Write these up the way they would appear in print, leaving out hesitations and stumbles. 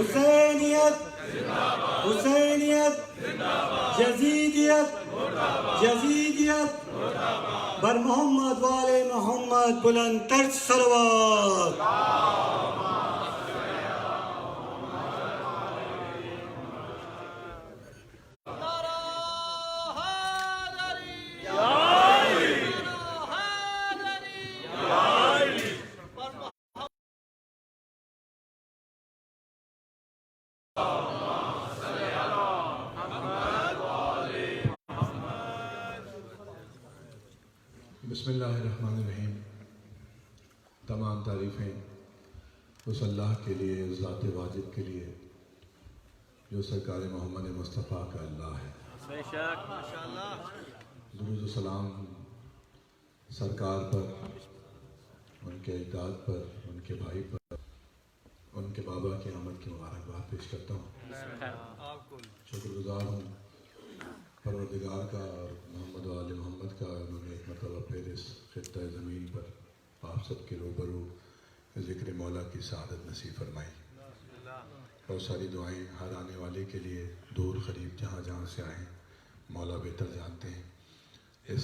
حسینیت حسینیت یزیدیت یزیدیت بر محمد والے محمد بلند تر صلوات. بسم اللہ الرحمن الرحیم. تمام تعریفیں اس اللہ کے لیے، اس ذات واجب کے لیے جو سرکار محمد مصطفیٰ کا اللہ ہے. بے شک ماشاءاللہ. درود و سلام سرکار پر، ان کے اجداد پر، ان کے بھائی پر، ان کے بابا کی آمد کی مبارکباد پیش کرتا ہوں. شکر گزار ہوں پروردگار کا اور محمد و آل محمد کا، انہوں نے ایک مرتبہ پھر اس خطہ زمین پر آپ سب کے روبرو ذکر مولا کی سعادت نصیب فرمائی. بہت ساری دعائیں ہر آنے والے کے لیے، دور قریب جہاں جہاں سے آئیں، مولا بہتر جانتے ہیں. اس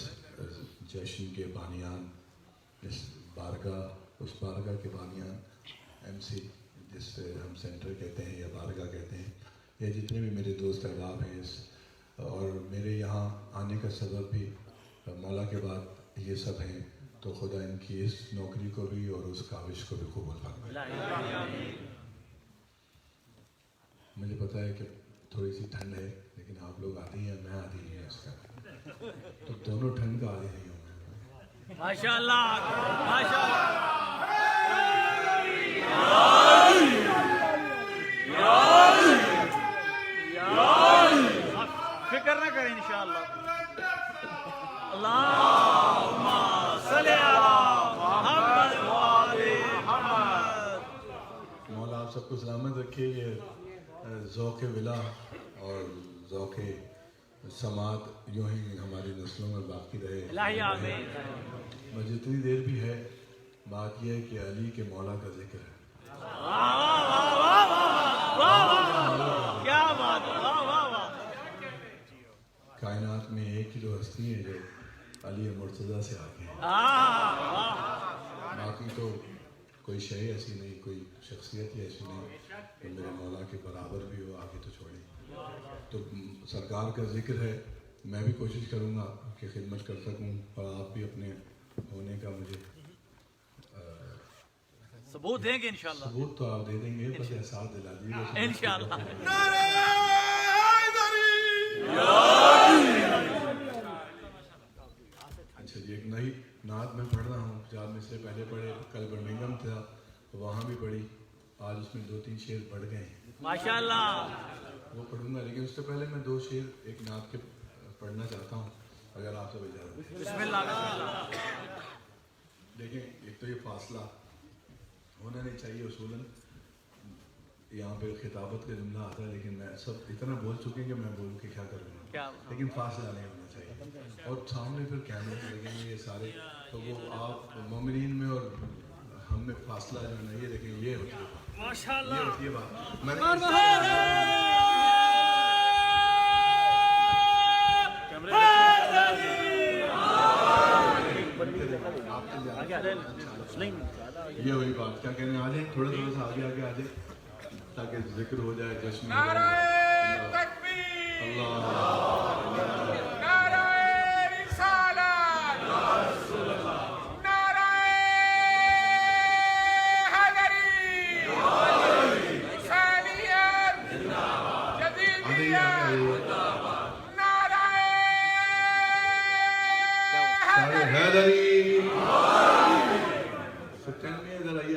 جشن کے بانیان، اس بارگاہ کے بانیان MC جس سے ہم سینٹر کہتے ہیں یا بارگاہ کہتے ہیں، یہ جتنے بھی میرے دوست احباب ہیں اور میرے یہاں آنے کا سبب بھی مولا کے بعد یہ سب ہیں، تو خدا ان کی اس نوکری کو بھی اور اس کاوش کو بھی قبول فرمائے. مجھے پتہ ہے کہ تھوڑی سی ٹھنڈ ہے، لیکن آپ لوگ عادی ہیں، میں عادی نہیں ہوں اس کا، تو دونوں ٹھنڈ کا عادی نہیں ہوں. ماشاءاللہ ماشاءاللہ. فکر نہ کریں انشاءاللہ. اللہم صلی علی محمد وآل محمد. مولا آپ سب کو سلامت رکھے. یہ ذوق ولا اور ذوق سماعت یوں ہی ہماری نسلوں میں باقی رہے. الہی آمین. اور جتنی دیر بھی ہے، بات یہ ہے کہ علی کے مولا کا ذکر ہے. کیا بات ہے. واہ واہ واہ. کائنات میں ایک ہی جو ہستی ہے جو علی مرتضیٰ سے آگے ہے. باقی تو کوئی شے ایسی نہیں، کوئی شخصیت ہی ایسی نہیں کہ میرے مولا کے برابر بھی ہو، آگے تو چھوڑیں. تو سرکار کا ذکر ہے. میں بھی کوشش کروں گا کہ خدمت کر سکوں، اور آپ بھی اپنے ہونے کا مجھے ثبوت دیں گے انشاءاللہ. ثبوت تو آپ دے دیں گے، بس احساس دلا دیجیے گا انشاءاللہ. اچھا جی، ایک نئی نعت میں پڑھ رہا ہوں جو آپ میں سے پہلے پڑھے. کل برمنگھم تھا تو وہاں بھی پڑھی، آج اس میں 2-3 شعر بڑھ گئے ہیں، ماشاءاللہ. وہ پڑھوں گا. لیکن اس سے پہلے میں 2 شعر ایک نعت کے پڑھنا چاہتا ہوں، اگر آپ سب اجازت دیں. بسم اللہ بسم اللہ. دیکھیں، ایک تو یہ فاصلہ ہونا نہیں چاہیے. اصولاً یہاں پہ خطابت کا جملہ آتا ہے، لیکن میں سب اتنا بول چکے ہیں کہ میں بول کے کیا کروں گا، لیکن فاصلہ نہیں ہونا چاہیے. اور سامنے پھر کیمرے لگیں گے یہ سارے، تو وہ آپ مومنین میں اور ہم میں فاصلہ جو ہے نا، یہ دیکھیں، یہ ہوتی ہے ماشاءاللہ. یہ ہوتی ہے بات. میں نے یہ وہی بات کیا کہنے آ جائیں، تھوڑا تھوڑا سا آگے آگے آ جائیں تاکہ ذکر ہو جائے، جشن ہو جائے. اللہ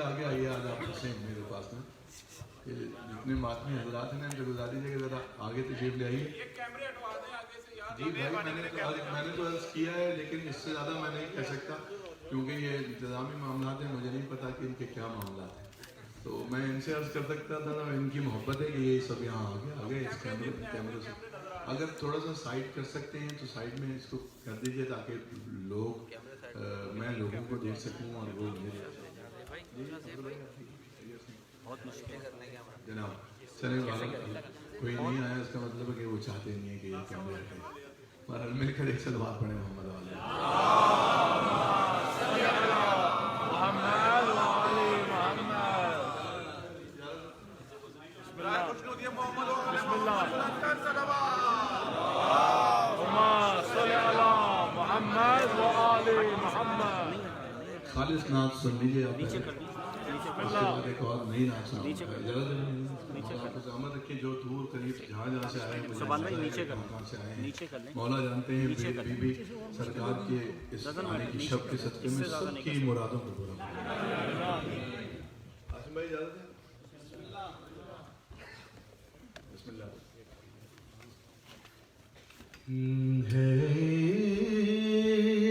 آگے آئیے. آج آپ میرے پاس نا جتنے ماتمی حضرات ہیں نا، ان کو گزار دیجیے کہ ذرا آگے تشریف لے آئیے. جی بھائی، میں نے تو عرض کیا ہے، لیکن اس سے زیادہ میں نہیں کہہ سکتا کیونکہ یہ انتظامی معاملات ہیں. مجھے نہیں پتا کہ ان کے کیا معاملات ہیں، تو میں ان سے عرض کر سکتا تھا نا، ان کی محبت ہے کہ یہ سب یہاں آگے اس کیمرے سے اگر تھوڑا سا سائڈ کر سکتے ہیں تو سائڈ میں اس کو کر دیجیے تاکہ لوگ میں لوگوں کو دیکھ سکوں اور وہ جناب چلے والا کوئی نہیں آیا اس کا مطلب ہے کہ وہ چاہتے نہیں ہے کہ یہ کیمرے ہٹے بہرحال مل کر ایک صلوات پڑھیں محمد والے خالص نعت سن لیجیے آپ اس کے بعد ایک اور نئی نعت سناؤں گا آپ زحمت رکھیں جو دور قریب جہاں جہاں سے آئے ہیں مولا جانتے ہیں بی بی سرکار کے اس آنے کی شب کے صدقے میں سب کی مرادوں کو پورا آسم بھائی اجازت ہے بسم اللہ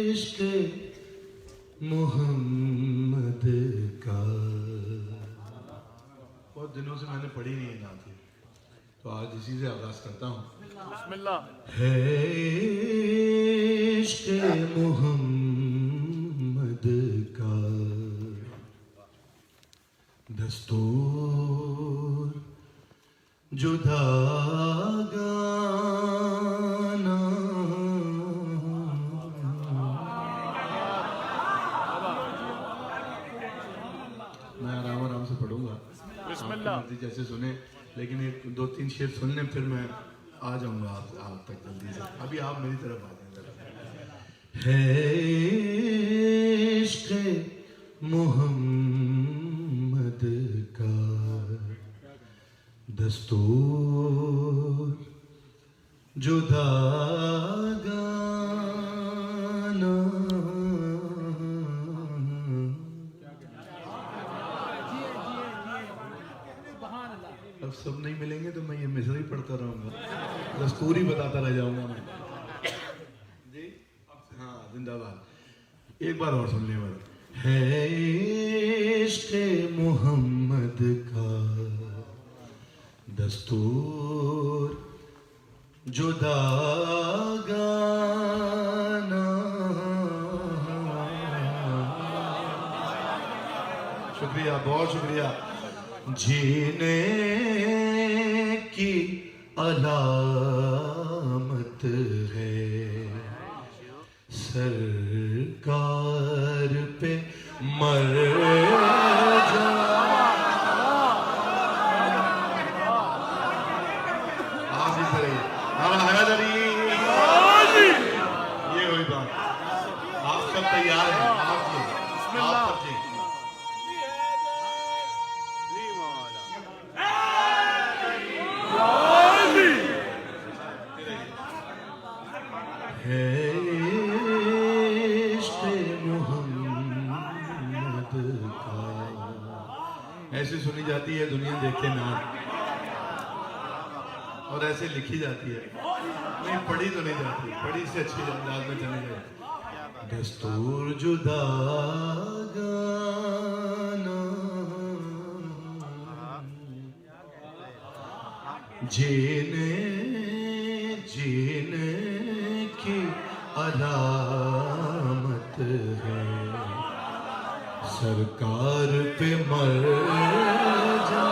عشق محمد کا بہت دنوں سے میں نے پڑھی نہیں ہے نعت تو آج اسی سے آغاز کرتا ہوں بسم اللہ ہے عشق محمد کا دستور جداگانا میں آرام سے پڑھوں گا بسم اللہ جیسے سنیں لیکن ایک دو تین شعر سن لیں پھر میں آ جاؤں گا آپ تک جلدی سے ابھی آپ میری طرف آ جائیں ہے عشق محمد کا دستور جداگانا اب سب نہیں ملیں گے تو میں یہ مصرعی پڑھتا رہوں گا دستور ہی بتاتا رہ جاؤں گا میں جی ہاں زندہ باد ایک بار اور سن لیں بار ہے عشق محمد کا دستور جداگانا شکریہ بہت شکریہ جینے کی علامت ہے سرکار پہ مر جا آپ اس طرح یہ ہوئی بات آپ سب تیار ہیں آپ جی آپ جی ایسے سنی جاتی ہے دنیا دیکھے نام اور ایسے لکھی جاتی ہے نہیں پڑھی تو نہیں جاتی پڑھی سے اچھی انداز میں چلی جاتی دستور جداگانا جینے کی علامت ہے سرکار پہ مر جا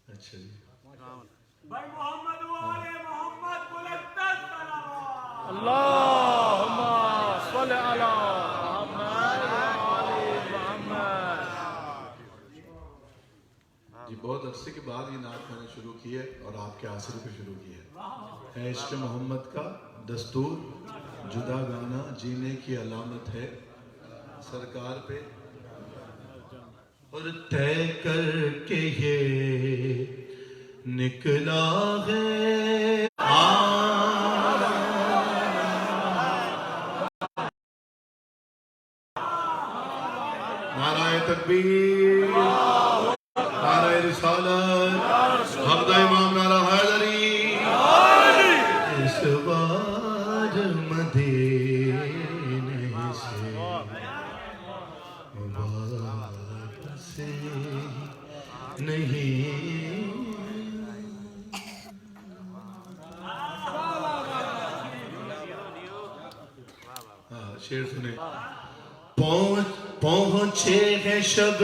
اچھا جی اللہم صلی علی محمد وآل محمد جی بہت عرصے کے بعد یہ نعت میں نے شروع کی ہے اور آپ کے آصر پہ شروع کی ہے عشق محمد کا دستور جدا گانا جینے کی علامت ہے سرکار پہ اور طے کر کے یہ نکلا ہے نعرہ تکبیر نعرہ رسالت حمد امام نعرہ حیدری اس بار مدینے سے واپس نہیں شعر سنیں. پہنچے ہیں شب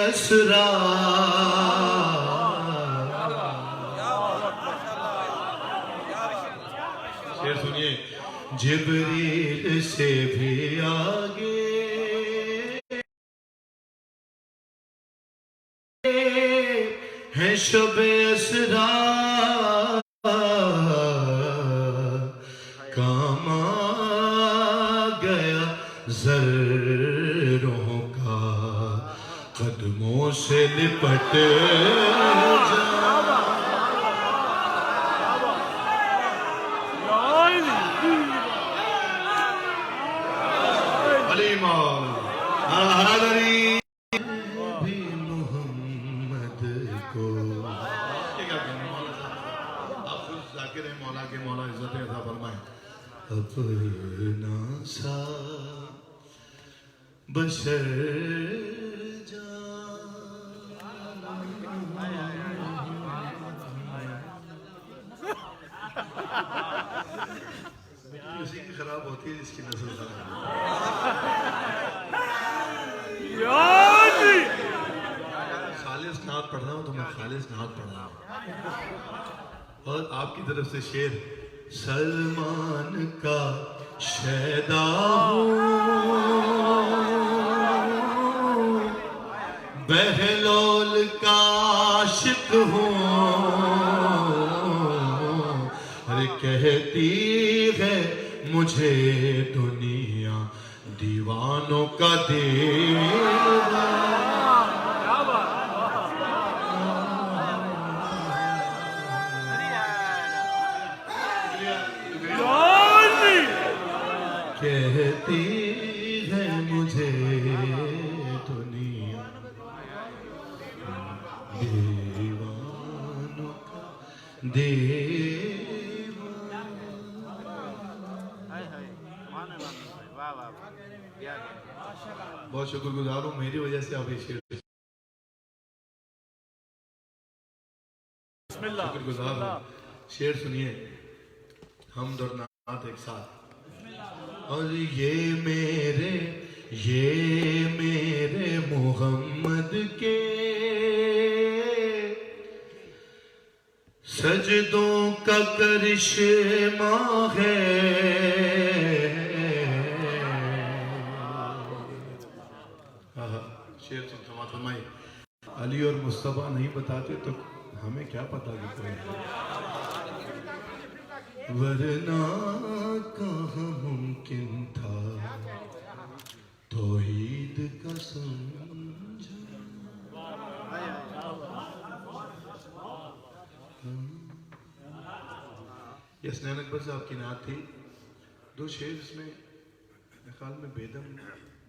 اسرا شعر سنیے. جبریل سے بھی آگے ہے شب اسرا کام آ گیا ذروں کا قدموں سے لپٹ جا. علی مال حیدری بھی محمد کو. آپ خود ذاکر ہیں مولا کے. مولا عزت عطا فرمائیں. اپنا سا بشر اسی کی خراب ہوتی ہے جس کی نسل خراب. خالص نعت پڑھ رہا ہوں تو میں خالص نعت پڑھ رہا ہوں. اور آپ کی طرف سے شعر. سلمان کا شیدا ہوں بہلول کا عاشق ہوں. ارے کہتی ہے مجھے دنیا دیوانوں کا دیوانہ. کہتی ہے مجھے دنیا دیوانوں کا بہت شکر گزار ہوں. میری وجہ سے آپ یہ شعر شکر گزار ہوں. شعر سنیے. حمد اور نعت ایک ساتھ. اور یہ میرے محمد کے سجدوں کا کرشمہ ہے. شعر سماعت فرمائیے. علی اور مصطفیٰ نہیں بتاتے تو ہمیں کیا پتا کہ کوئی ہے. ورنہ کہاں ممکن تھا توحید کا سمجھ. یہ حسنین اکبر صاحب کی نعت تھی. 2 شعر اس میں میرے خیال میں بیدم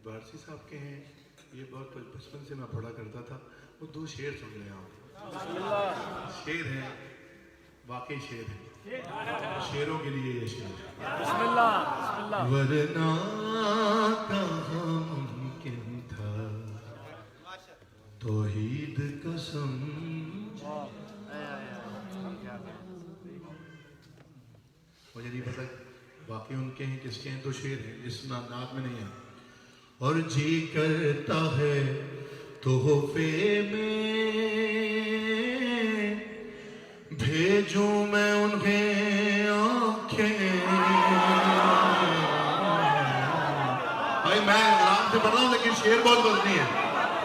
وارسی صاحب کے ہیں. یہ بہت بچپن سے میں پڑھا کرتا تھا. وہ 2 شعر سن لیں آپ. شعر ہیں, واقعی شعر ہیں. شعروں کے لیے یہ شعر. بسم اللہ. ورنہ کہاں ممکن تھا توحید کا سمجھ. مجھے نہیں پتا باقی ان کے ہیں کس کے ہیں. 2 شعر ہیں جس نعت میں نہیں ہے. اور جی کرتا ہے تحفے میں بھیجوں میں انہیں آنکھیں. بھائی میں آرام سے پڑھ رہا ہوں لیکن شعر بہت وزنی ہے.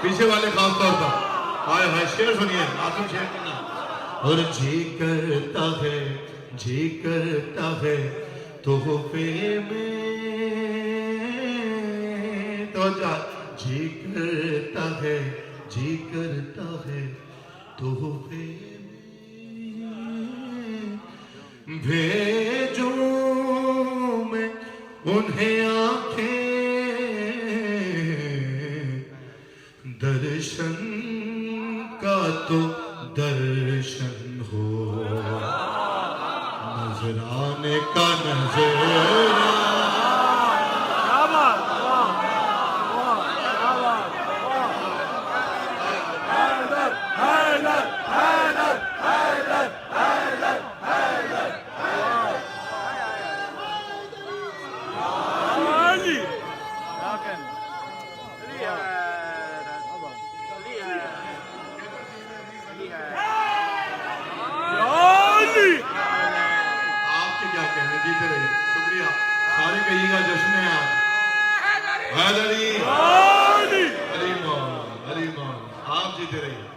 پیچھے والے خاص طور پر آئے ہائے شعر سنیے. آسم شعر کرنا. اور جی کرتا ہے تحفے میں تو جی کرتا ہے تحفے بھیجوں میں انہیں آنکھیں درشن کا تو درشن ہو نظرانے کا نظرانہ. سارے کہیے گا جشن ہے آج حیدری علی مولا علی مولا آپ جیتے رہیے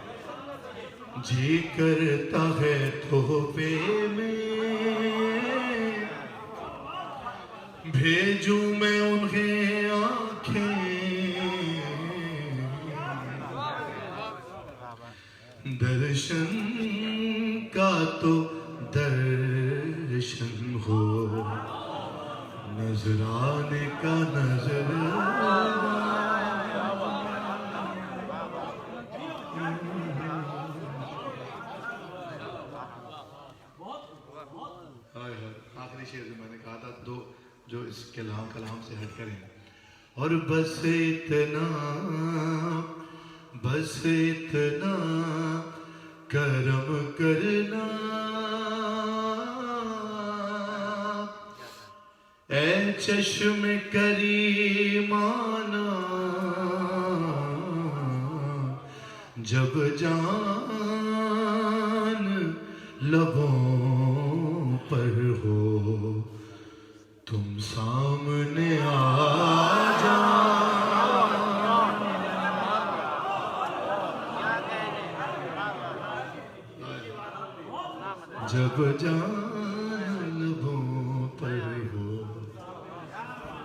جی کرتا ہے تحفے میں بھیجوں میں انہیں آنکھیں درشن کا تو درشن ہو نظرانے کا نظر آخری شعر جو میں نے کہا تھا دو جو اس کلام سے ہٹ کریں اور بس اتنا کرم کرنا اے چشم کریمانہ جب جان لبوں پر ہو تم سامنے آ جب جان لبوں پر ہو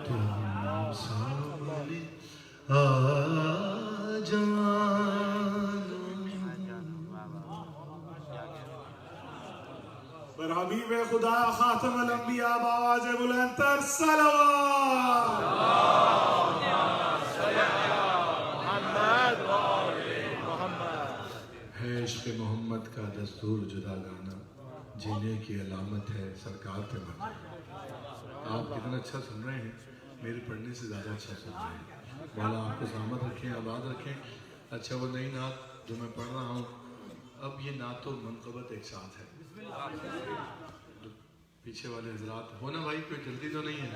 تم سامنے آ پر حبیب خدا خاتم الانبیاء بآواز بلند تر صلوات ہے عشق محمد کا دستور جدا گانا جینے کی علامت ہے سرکار پہ مرنا آپ کتنا اچھا سن رہے ہیں میرے پڑھنے سے زیادہ اچھا سن رہے ہیں مولا آپ کو سلامت رکھیں آباد رکھیں اچھا وہ نئی نعت جو میں پڑھ رہا ہوں اب یہ نعت و منقبت ایک ساتھ ہے پیچھے والے حضرات ہونا بھائی کوئی جلدی تو نہیں ہے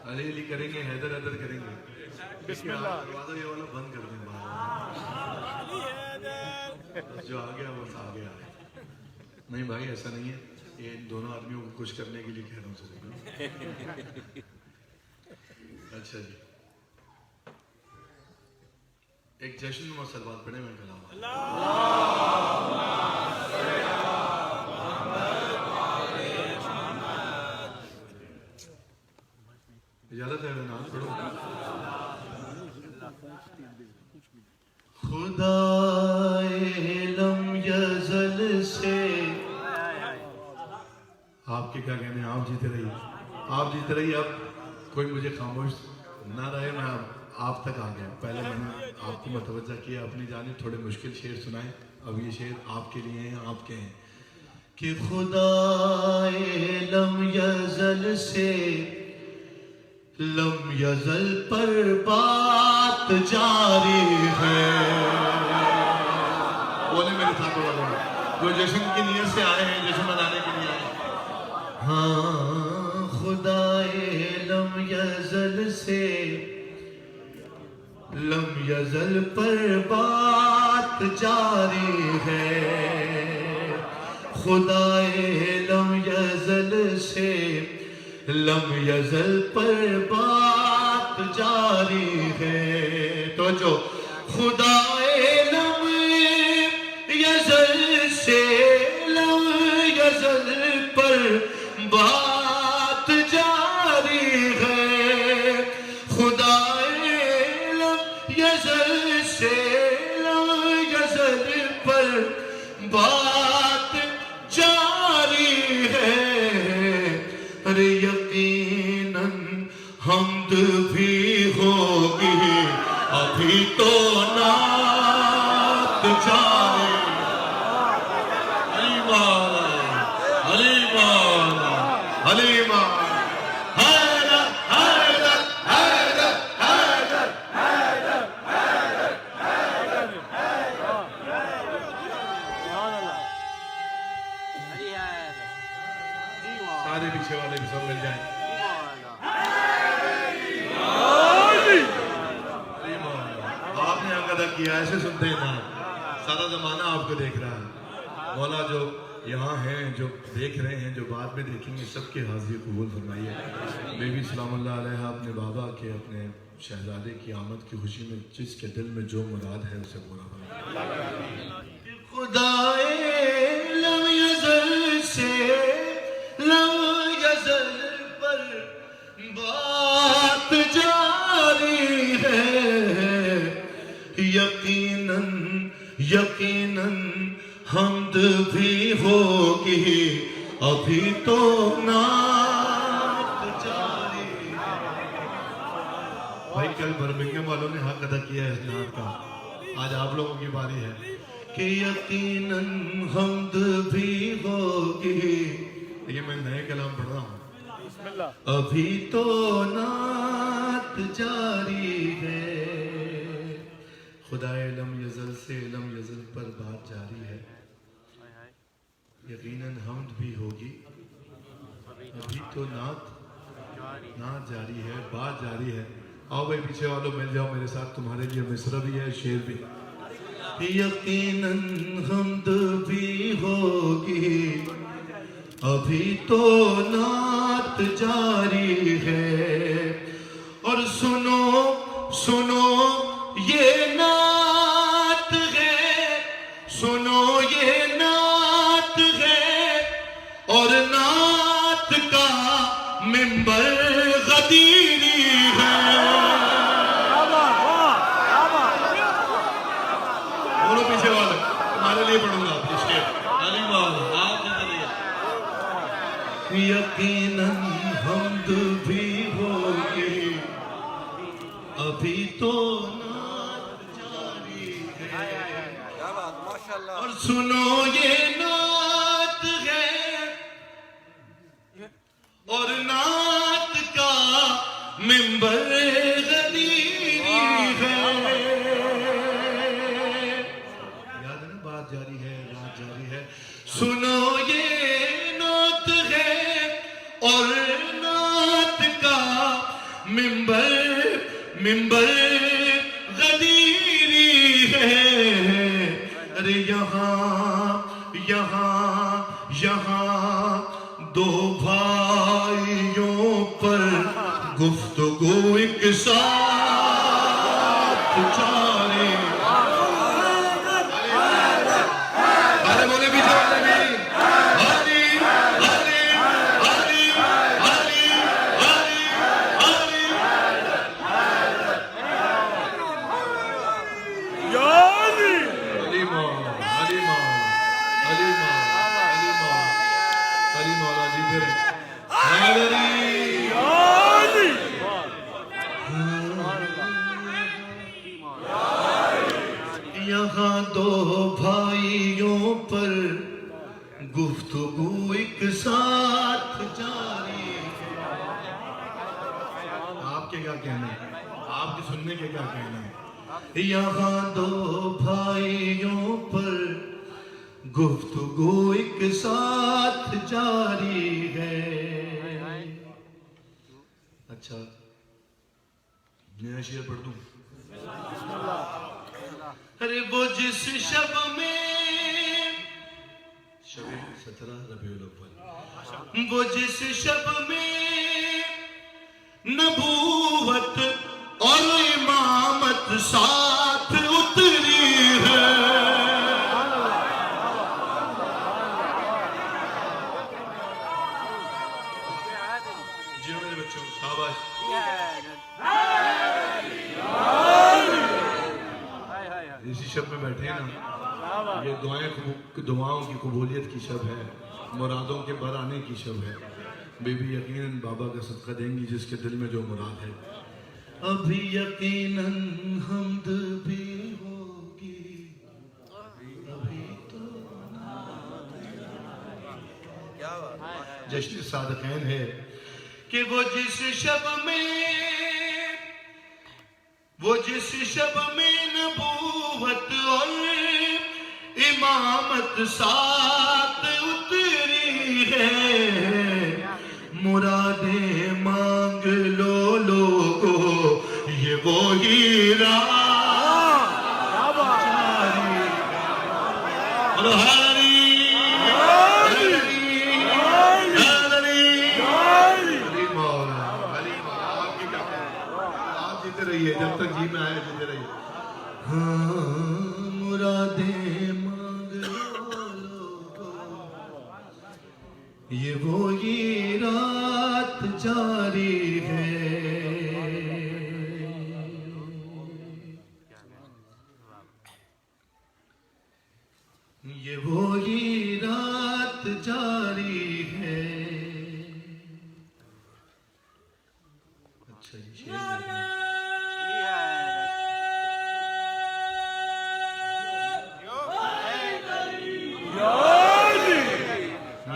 علی علی کریں گے حیدر حیدر کریں گے بسم اللہ دروازہ یہ والا بند کر دیں باہر جو آ گیا وہ آ گیا نہیں بھائی ایسا نہیں ہے یہ دونوں آدمیوں کو خوش کرنے کے لیے کہہ رہا ہوں سر اچھا جی ایک جشن میں سلوات پڑھے میں کلام اجازت ہے میں نام پڑھوں خدا لم یزل سے آپ کے کیا کہنے ہیں آپ جیتے رہیے اب کوئی مجھے خاموش نہ رہے میں آپ تک آ گیا پہلے میں نے آپ کو متوجہ کیا اپنی جانب تھوڑے مشکل شعر سنائے اب یہ شعر آپ کے لیے ہیں آپ کے ہیں کہ خدا لم یزل سے لم یزل پر بات جاری ہے بولے میرے ساتھ جو جشن کی نیت سے آئے ہیں جشن منانے کے لیے آئے ہیں ہاں خدا لم یزل سے لم یزل پر بات جاری ہے خدا لم یزل سے لم یزل پر بات جاری ہے تو جو خدا لم یزل سے لم یزل پر بات جاری ہے خدا لم یزل سے لم یزل پر بات جاری ہے ارے یقیناً حمد بھی ہوگی ابھی تو نعت جاری علی مولا علی مولا علی مولا حیدر حیدر حیدر حیدر حیدر حیدر سارے پیچھے والے بھی سب مل جائیں آپ نے ادا کیا ایسے سنتے ہیں نا سارا زمانہ آپ کو دیکھ رہا ہے مولا جو یہاں ہیں، جو دیکھ رہے ہیں، جو بعد میں دیکھیں گے، سب کی حاضری قبول فرمائیے. بیوی سلام اللہ علیہ اپنے بابا کے، اپنے شہزادے کی آمد کی خوشی میں جس کے دل میں جو مراد ہے اسے پورا فرمائیے. خدائے لم یزل سے لم یزل پر بات جاری ہے. یقیناً یقیناً حمد بھی ہوگی، ابھی تو نعت جاری ہے. بھائی کل برمنگھم والوں نے حق ادا کیا ہے اس نعت کا، آج آپ لوگوں کی باری ہے کہ یقیناً حمد بھی ہوگی. یہ میں نئے کلام پڑھ رہا ہوں. بسم اللہ. ابھی تو نعت جاری ہے. خدائے لم یزل سے لم یزل پر بات جاری ہے. یقیناً حمد بھی ہوگی، ابھی تو نعت جاری ہے، بات جاری ہے. آؤ بھائی پیچھے والوں مل جاؤ میرے ساتھ، تمہارے لیے مصرع بھی ہے، شعر بھی. یقیناً حمد بھی ہوگی، ابھی تو نعت جاری ہے. اور سنو سنو یہ نعت ہے، سنو یہ نعت ہے، اور نعت کا منبر غدیری ہے. بولو پیچھے والے، تمہارے لیے پڑھوں گا اس کے. یقیناً حمد بھی ہوگی، ابھی تو نعت جاری ہے. اور سنو یہ نعت ہے، اور نعت کا منبر غدیری ہے. یاد ہے نا، بات جاری ہے، رات جاری ہے. سنو یہ نعت ہے اور نعت کا منبر غدیری ہے. ارے یہاں دو بھائیوں پر گفتگو ایک ساتھ جاری. ارے بولے پیچھے والے بھی. علی علی علی علی علی علی. علی مولا جی پھر یہاں دو بھائیوں پر گفتگو ایک ساتھ جاری ہے. آپ کے کیا کہنا ہے، آپ کے سننے کے کیا کہنا ہے. یہاں دو بھائیوں پر گفتگو ایک ساتھ جاری ہے. اچھا نیا شعر پڑھ دوں. ارے وہ جس شب میں شب 17 ربیع الاول، وہ جس شب میں نبوت اور امامت ساتھ اتری ہے. جی میرے بچوں شاباش. اسی شب میں بیٹھے ہیں نا، یہ دعاؤں کی قبولیت کی شب ہے، مرادوں کے بر آنے کی شب ہے. بیوی یقیناً بابا کا صدقہ دیں گی جس کے دل میں جو مراد ہے. ابھی یقیناً حمد بھی ہوگی، ابھی تو جشن صادقین ہے کہ وہ جس شب میں نبوت اور امامت ساتھ اتری ہے. مرادیں مانگ لو لوگو، یہ وہی راہ جاری. یہ وہی رات جاری ہے، یہ وہی رات جاری ہے. اچھا یہ شعر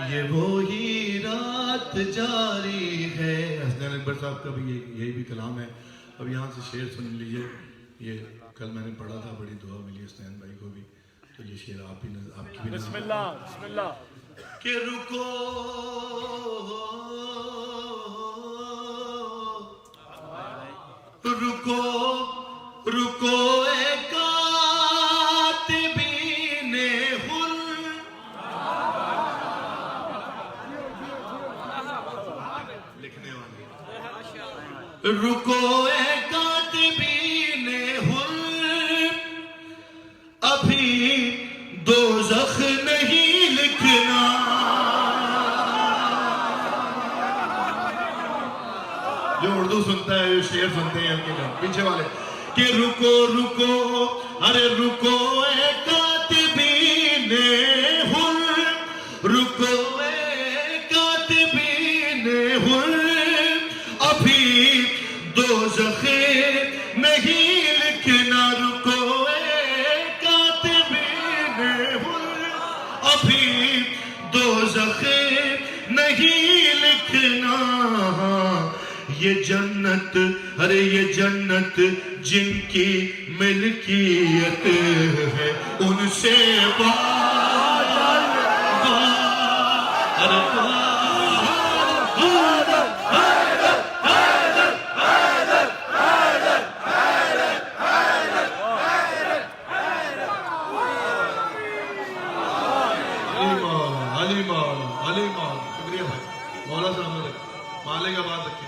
یہ وہی رات جاری ہے. حسنین اکبر صاحب کا بھی یہی بھی کلام ہے. اب یہاں سے شعر سن لیجئے. یہ کل میں نے پڑھا تھا، بڑی دعا ملی حسنین بھائی کو بھی، تو یہ شعر آپ کی بھی بسم اللہ بسم اللہ. کہ رکو رکو رکو اے کاتبین حر، لکھنے والے رکو اے کاتبین حر، ابھی دوزخ نہیں لکھنا. جو اردو سنتا ہے شعر سنتے ہیں پیچھے والے کہ رکو رکو ارے رکو اے کاتبین حر، رکو اے کاتبین حر، ابھی دوزخ نہیں لکھنا. رکو اے کاتبین حر، ابھی دوزخ نہیں لکھنا. یہ جنت ارے یہ جنت جن کی ملکیت ہے، ان سے علی مولا شکریہ بھائی. مولا صاحب نے رکھا، مالے کا بات رکھے.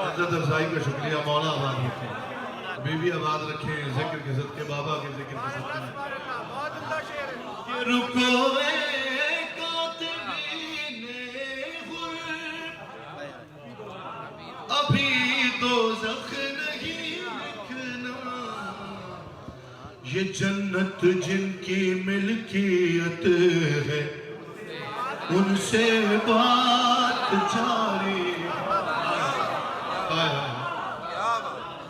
عزت افزائی کا شکریہ. مولا آباد رکھیں، بی بی آباد رکھیں، ذکر کے صدقے، بابا کے ذکر کے صدقے. رکو اے کاتبین حر، ابھی دوزخ نہیں لکھنا. یہ جنت جن کی ملکیت ہے، ان سے بات جاری.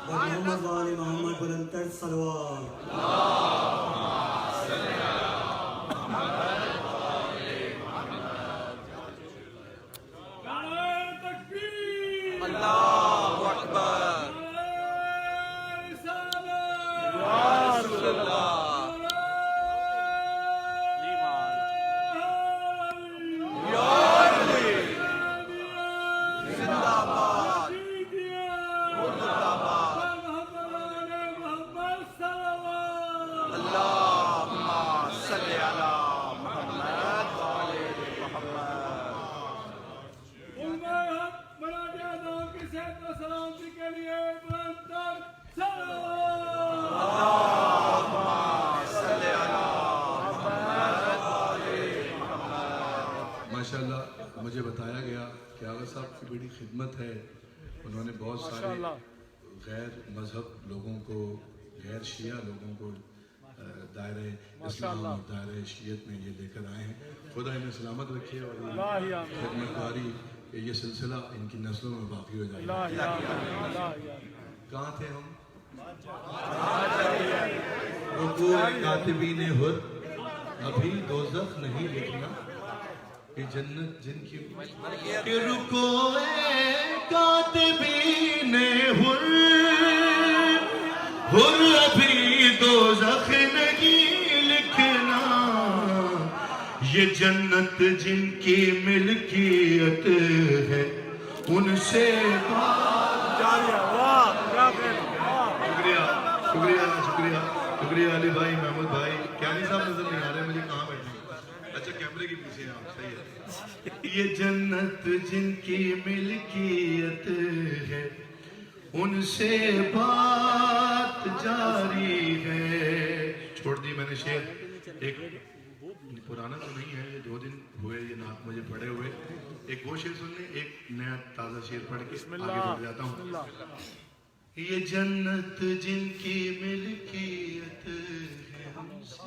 محمد وآل محمد بلند تر صلوات. ماشاءاللہ مجھے بتایا گیا کہ آغا صاحب کی بڑی خدمت ہے. انہوں نے بہت سارے غیر مذہب لوگوں کو، غیر شیعہ لوگوں کو دائرہ اسلام اور دائرہ شیعت میں یہ لے کر آئے ہیں. خدا انہیں سلامت رکھے اور خدمت داری یہ سلسلہ ان کی نسلوں میں باقی ہو جائے. کہاں تھے ہم؟ رکو اے کاتبین حر، ابھی دوزخ نہیں لکھنا. یہ جنت جن کی کہ رکو اے کاتبین حر، حر ابھی دوزخ نہیں لکھنا. یہ جنت جن کی ملکیت ہے، ان سے شکریہ شکریہ شکریہ. علی بھائی، محمود بھائی، کیانی صاحب نظر نہیں آ رہے مجھے کہاں بیٹھے. اچھا کیمرے کے پیچھے آپ صحیح ہے. یہ جنت جن کی ملکیت ہے، ان سے بات جاری ہے. چھوڑ دی میں نے شعر. ایک پرانا تو نہیں ہے، یہ 2 دن ہوئے یہ نعت مجھے پڑھے ہوئے. ایک وہ شعر سن لیں، ایک نیا تازہ شعر پڑھ کے آگے بڑھ جاتا ہوں. یہ جنت جن کی ملکیت ہے ہم سے،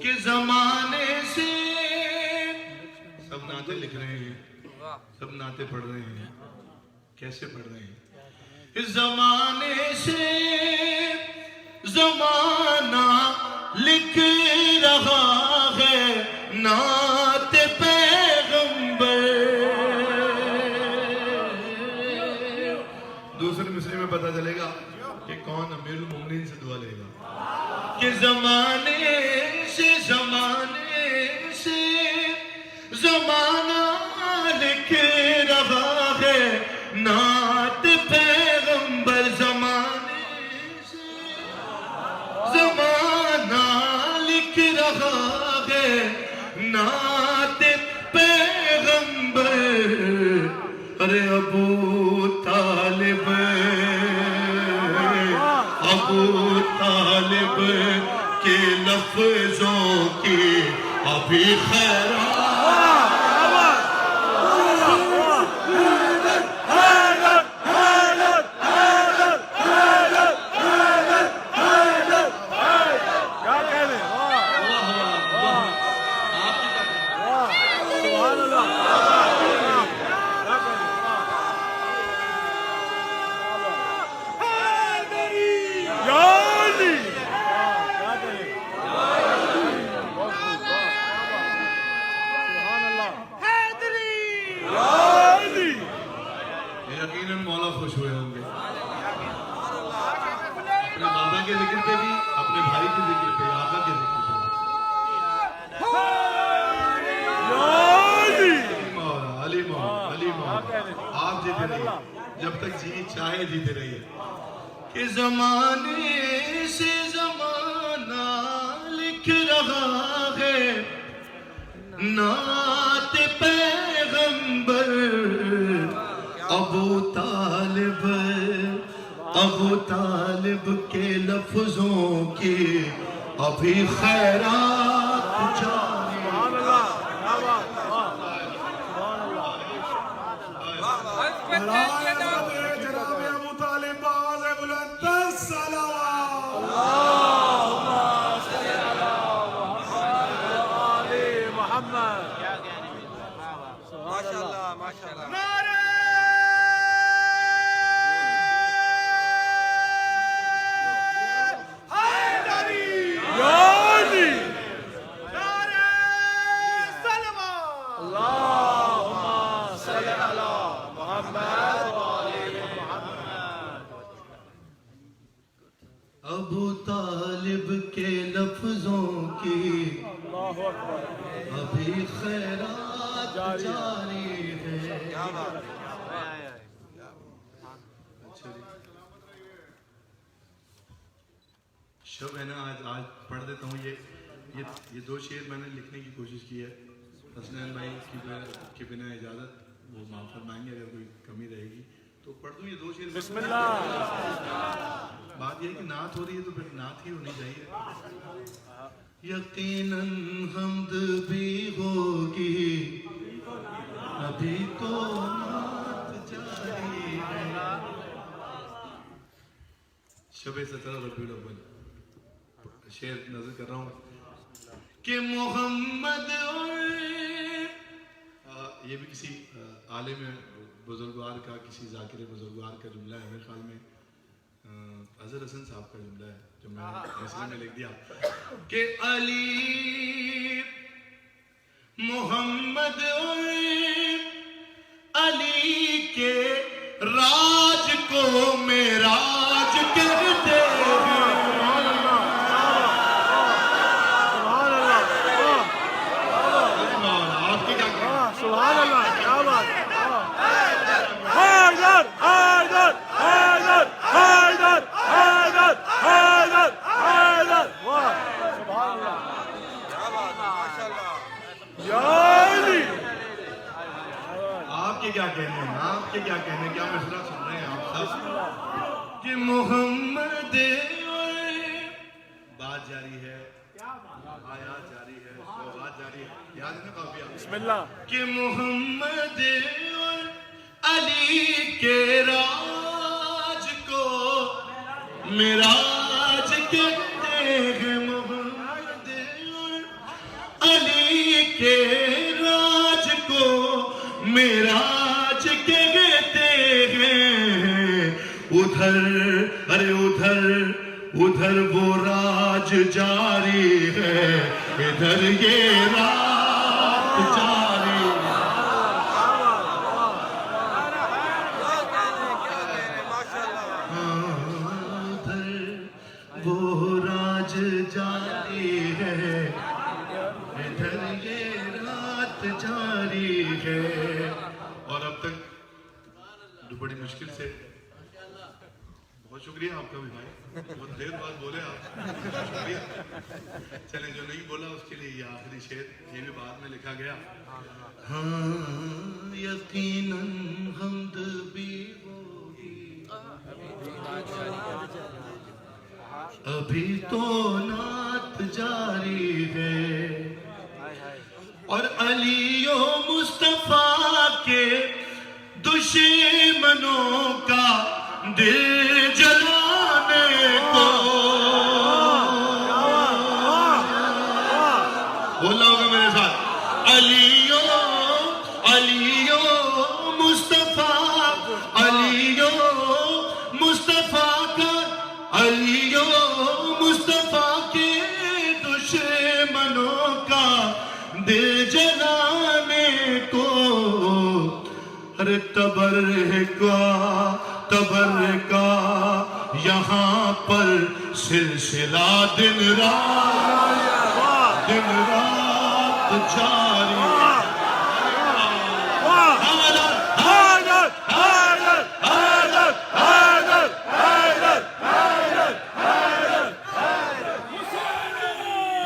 کہ زمانے سے سب نعتیں لکھ رہے ہیں، سب نعتیں پڑھ رہے ہیں. کیسے پڑھ رہے ہیں؟ اس زمانے سے زمانہ لکھ رہا ہے نعت پیغمبر. دوسرے مصرے میں پتہ چلے گا کہ کون امیر المومنین سے دعا لے گا. کہ زمانے سے زمانہ لکھ رہا ہے نعت پیغمبر. زمانے سے زمانہ لکھ رہا ہے نعت پیغمبر. ارے ابو طالب کے لفظوں کی ابھی خیرات. یقیناً مولا خوش ہوئے ہوں گے اپنے بابا کے ذکر پہ بھی، اپنے بھائی کے ذکر پہ، آقا کے ذکر پہ. علی مولا آپ جیتے رہیے جب تک جی چاہے جیتے رہیے. کہ زمانے سے زمانہ لکھ رہا ہے نعت پیغمبر. ابو طالب کے لفظوں کی ابھی خیرات جاری. جناب ابو طالب باز بلند تر صلوات. ابو طالب کے لفظوں کی ابھی خیرات جاری ہے. شب ہے نا، آج پڑھ دیتا ہوں. یہ 2 شعر میں نے لکھنے کی کوشش کی ہے. حسنین بھائی کی بنا اجازت وہ معاف فرمائیں گے اگر کوئی کمی رہے گی تو پڑھ دوں یہ 2 شعر. بسم اللہ. بات یہ ہے کہ نعت ہو رہی ہے تو پھر نعت ہی ہونی چاہیے. یقیناً حمد بھی ہوگی ابھی تو نعت جاری ہے. شب 17 ربیع الاول شعر نظر کر رہا ہوں کہ محمد یہ بھی کسی عالم بزرگوار کا، کسی ذاکر بزرگوار کا جملہ ہے. میرے خیال میں اظہر حسن صاحب کا جملہ ہے جو میں نے مسئلے میں لکھ دیا کہ علی محمد اور علی کے راج کو معراج کہتے ہیں. سبحان اللہ. کیا بات ہے. حیدر حیدر حیدر حیدر حیدر حیدر حیدر. واہ سبحان اللہ. کیا بات ہے. ماشاءاللہ. یا علی محمد بات جاری ہے، آیات جاری ہے، بات جاری ہے، یاد ہے نا کافی آپ بسم اللہ کہ محمد اور علی کے راج کو معراج کہتے ہیں، محمد اور علی کے راج کو معراج کہتے ہیں، ادھر وہ راج جاری ہے، ادھر یہ رات جاری ہے۔ ادھر وہ راج جاری ہے، ادھر یہ رات جاری ہے۔ اور اب تک جو بڑی مشکل سے، بہت شکریہ آپ کا بھی بھائی، بہت دیر بعد بولے آپ، شکریہ۔ چلیں جو نہیں بولا اس کے لیے یہ آخری شعر، یہ بھی بعد میں لکھا گیا۔ ہاں یقیناً حمد بھی ہوگی، ابھی تو نعت جاری ہے، اور علی و مصطفیٰ کے دشمنوں کا دل جلانے کو، بولا ہوگا میرے ساتھ، علی و مصطفیٰ، علی و مصطفیٰ کا، علی و مصطفیٰ کے دشمنوں کا دل جلانے کو، ارے تبرکا یہاں پر سلسلہ دن رات جاری ہے۔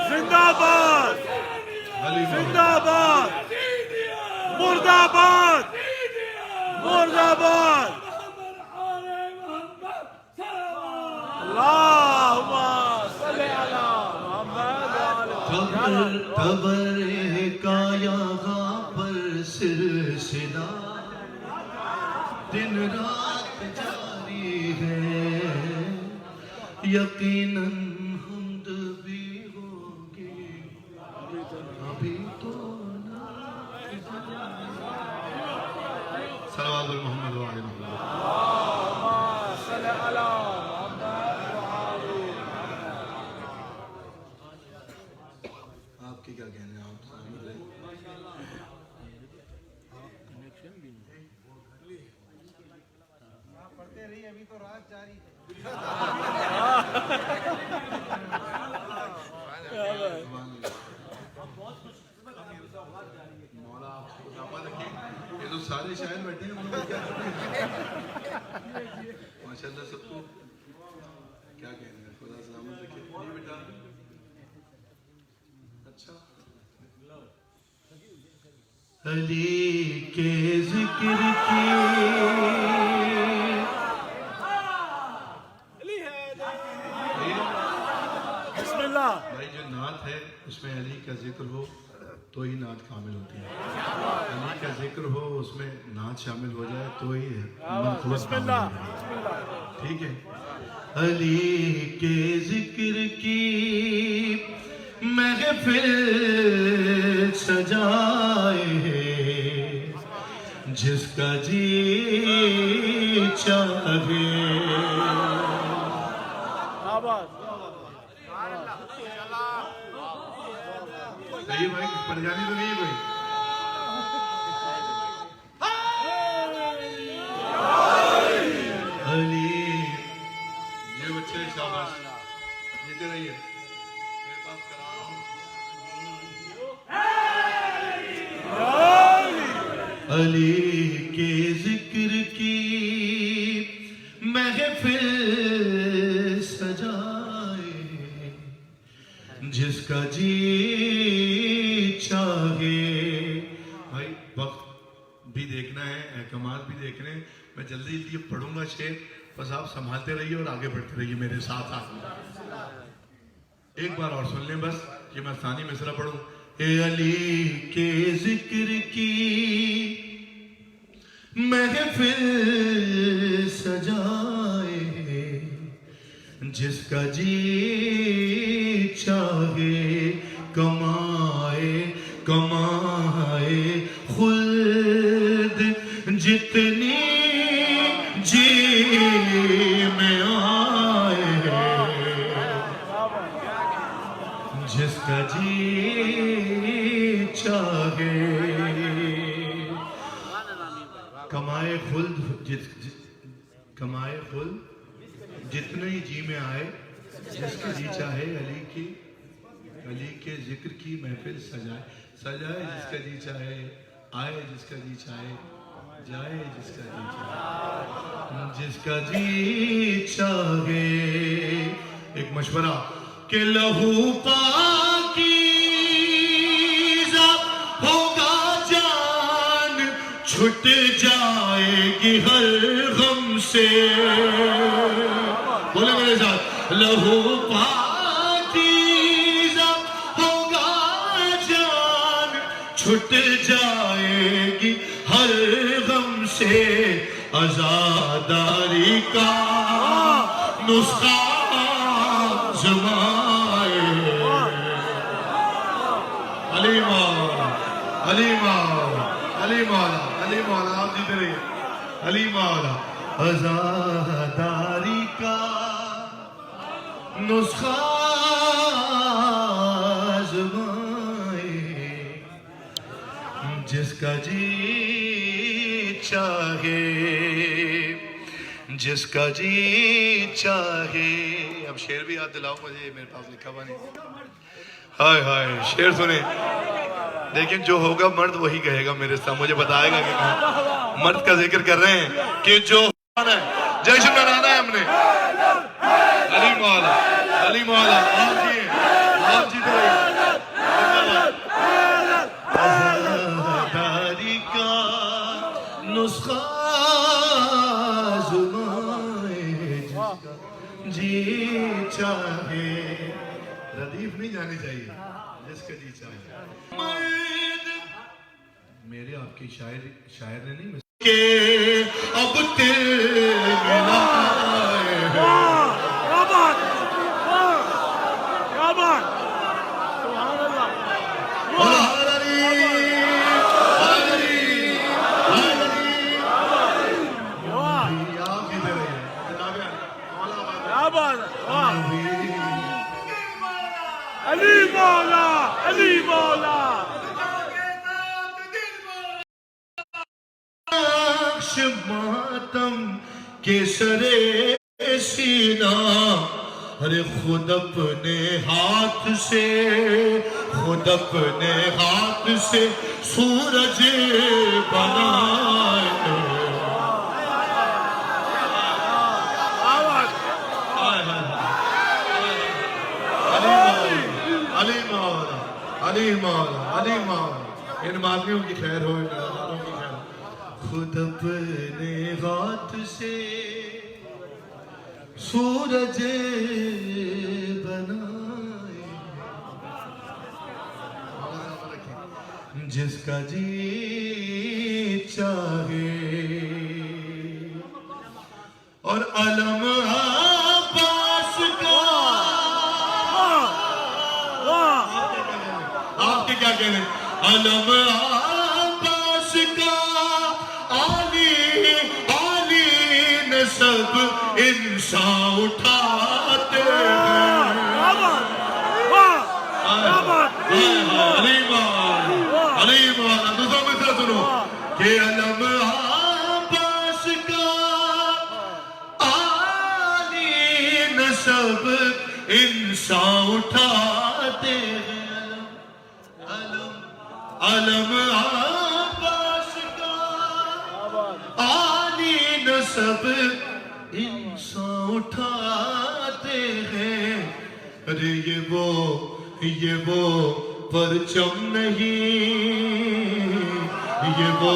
زندہ باد، زندہ باد، مرد آباد، مرد آباد، اللہم صلی علی محمد قبر کا یہاں پر سلسلہ دن رات جاری ہے، یقیناً حمد بھی ہوگی، ابھی تو صلوات محمد و آل محمد۔ صلی علی آپ کے کیا کہنے ہیں؟ آپ پڑھتے رہیے، ابھی تو رات جاری ہے۔ مولا آپ کو اضافہ رکھیں، یہ تو سارے شاعر بیٹھے ہیں، انہوں نے کیا ماشاءاللہ سب کو کیا کہنے ہیں، خدا سلامت رکھے۔ یہ بیٹا اچھا، علی کے ذکر کی بسم اللہ۔ بھائی جو نعت ہے اس میں علی کا ذکر ہو تو ہی نعت کامل ہوتی ہے، علی کا ذکر ہو اس میں نعت شامل ہو جائے تو ہی منقبت بسم کامل اللہ، ہو بسم جائے۔ اللہ۔ ٹھیک ہے، علی کے ذکر کی محفل سجائے جس کا جی چاہے۔ آباد صحیح بھائی، پریشانی تو نہیں ہے کوئی؟ علی یہ بچے شاباش، جیتے رہیے میرے پاس کلام۔ علی کے ذکر کی محفل سجائے جس کا جی چاہے۔ بھائی وقت بھی دیکھنا ہے، احکامات بھی دیکھ رہے ہیں. میں جلدی جلدی پڑھوں گا شعر, بس آپ سنبھالتے رہیے اور آگے بڑھتے رہیے میرے ساتھ ساتھ. ایک بار اور سن لیں بس کہ میں ثانی مصرع پڑھوں. اے علی کے ذکر کی محفل سجائے, جس کا جی چاہے کمائے کمائے خلد, جتنی جی میں آئے, جس کا جی چاہے کمائے خلد, کمائے خلد جتنے ہی جی میں آئے, جس کا جی چاہے علی کے ذکر کی محفل سجائے, سجائے جس کا جی چاہے, آئے جس کا جی چاہے, جائے جس کا جی چاہے, جس کا جی چاہے. ایک مشورہ کہ لہو پاکیزہ ہوگا جان چھٹ جائے گی ہر غم سے. بولے میرے ساتھ, لہو پاکیزہ ہوگا جان چھٹ جائے گی ہر غم سے, عزاداری کا نسخہ آزمائے. علی مولا علی مولا علی مولا علی مولا, آپ جیتے رہیے. علی مولا عزاداری کا نسخہ آزمائے, جس کا جی چاہے, جس کا جی چاہے. اب شعر بھی یاد دلاؤ مجھے, میرے پاس لکھا ہوا نہیں. ہائے ہائے, شعر سنیں, لیکن جو ہوگا مرد وہی کہے گا میرے ساتھ, مجھے بتائے گا کہ مرد کا ذکر کر رہے ہیں کہ جو جشن منانا ہے ہم نے. علی مولا علی مولا, آپ جی آپ جیتے رہیے. عزاداری کا نسخہ آزمائے, جس کا جی چاہے. ردیف نہیں جانی چاہیے, جس کا جی چاہے. میرے آپ کی شاعر نے نہیں کہ اب تیرے ملائے, کیا بات, کیا بات, سبحان اللہ. علی مولا علی مولا. ماتم کے سرے سینہ, ارے خود اپنے ہاتھ سے, خود اپنے ہاتھ سے سورج بنائے. علی مولا علی مولا علی مولا, ان مادیوں کی خیر ہو, ان نظاروں کی خیر ہو. خود اپنے ہاتھ سے سورج بنائے, جس کا جی چاہے, اور علم عباس کا. آپ کے کیا کہنے, علم عباس کا سب انسان اٹھاتے ہیں. علی مولا علی مولا, دوسرا مصرع سنو کہ علم عباس کا عالی نسب انسان اٹھاتے ہیں. علم عباس کا عالی نسب انسان اٹھاتے ہیں. ارے یہ وہ پرچم نہیں, یہ وہ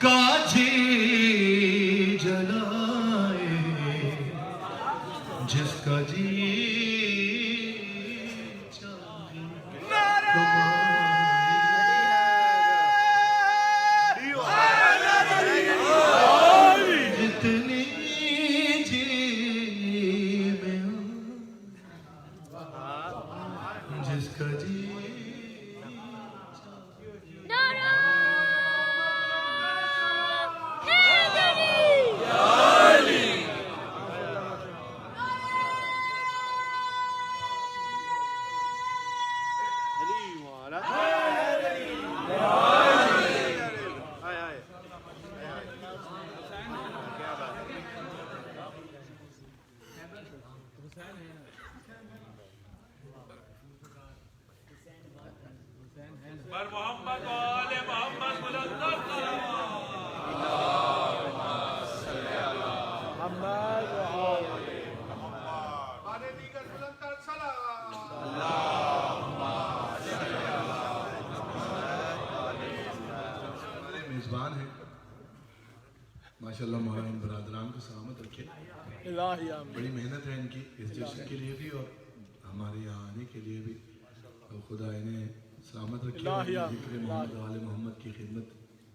کا جی جلائے جس کا جی جتنی جی میں جس کا جی محمد وآل محمد بلند میزبان ہیں ماشاءاللہ مولانا برادران کو سلامت رکھے. بڑی محنت ہے ان کی اس جشن کے لیے بھی اور ہمارے یہاں آنے کے لیے بھی. اور خدا انہیں سلامت رکھے اور ذکر محمد وآل محمد کی خدمت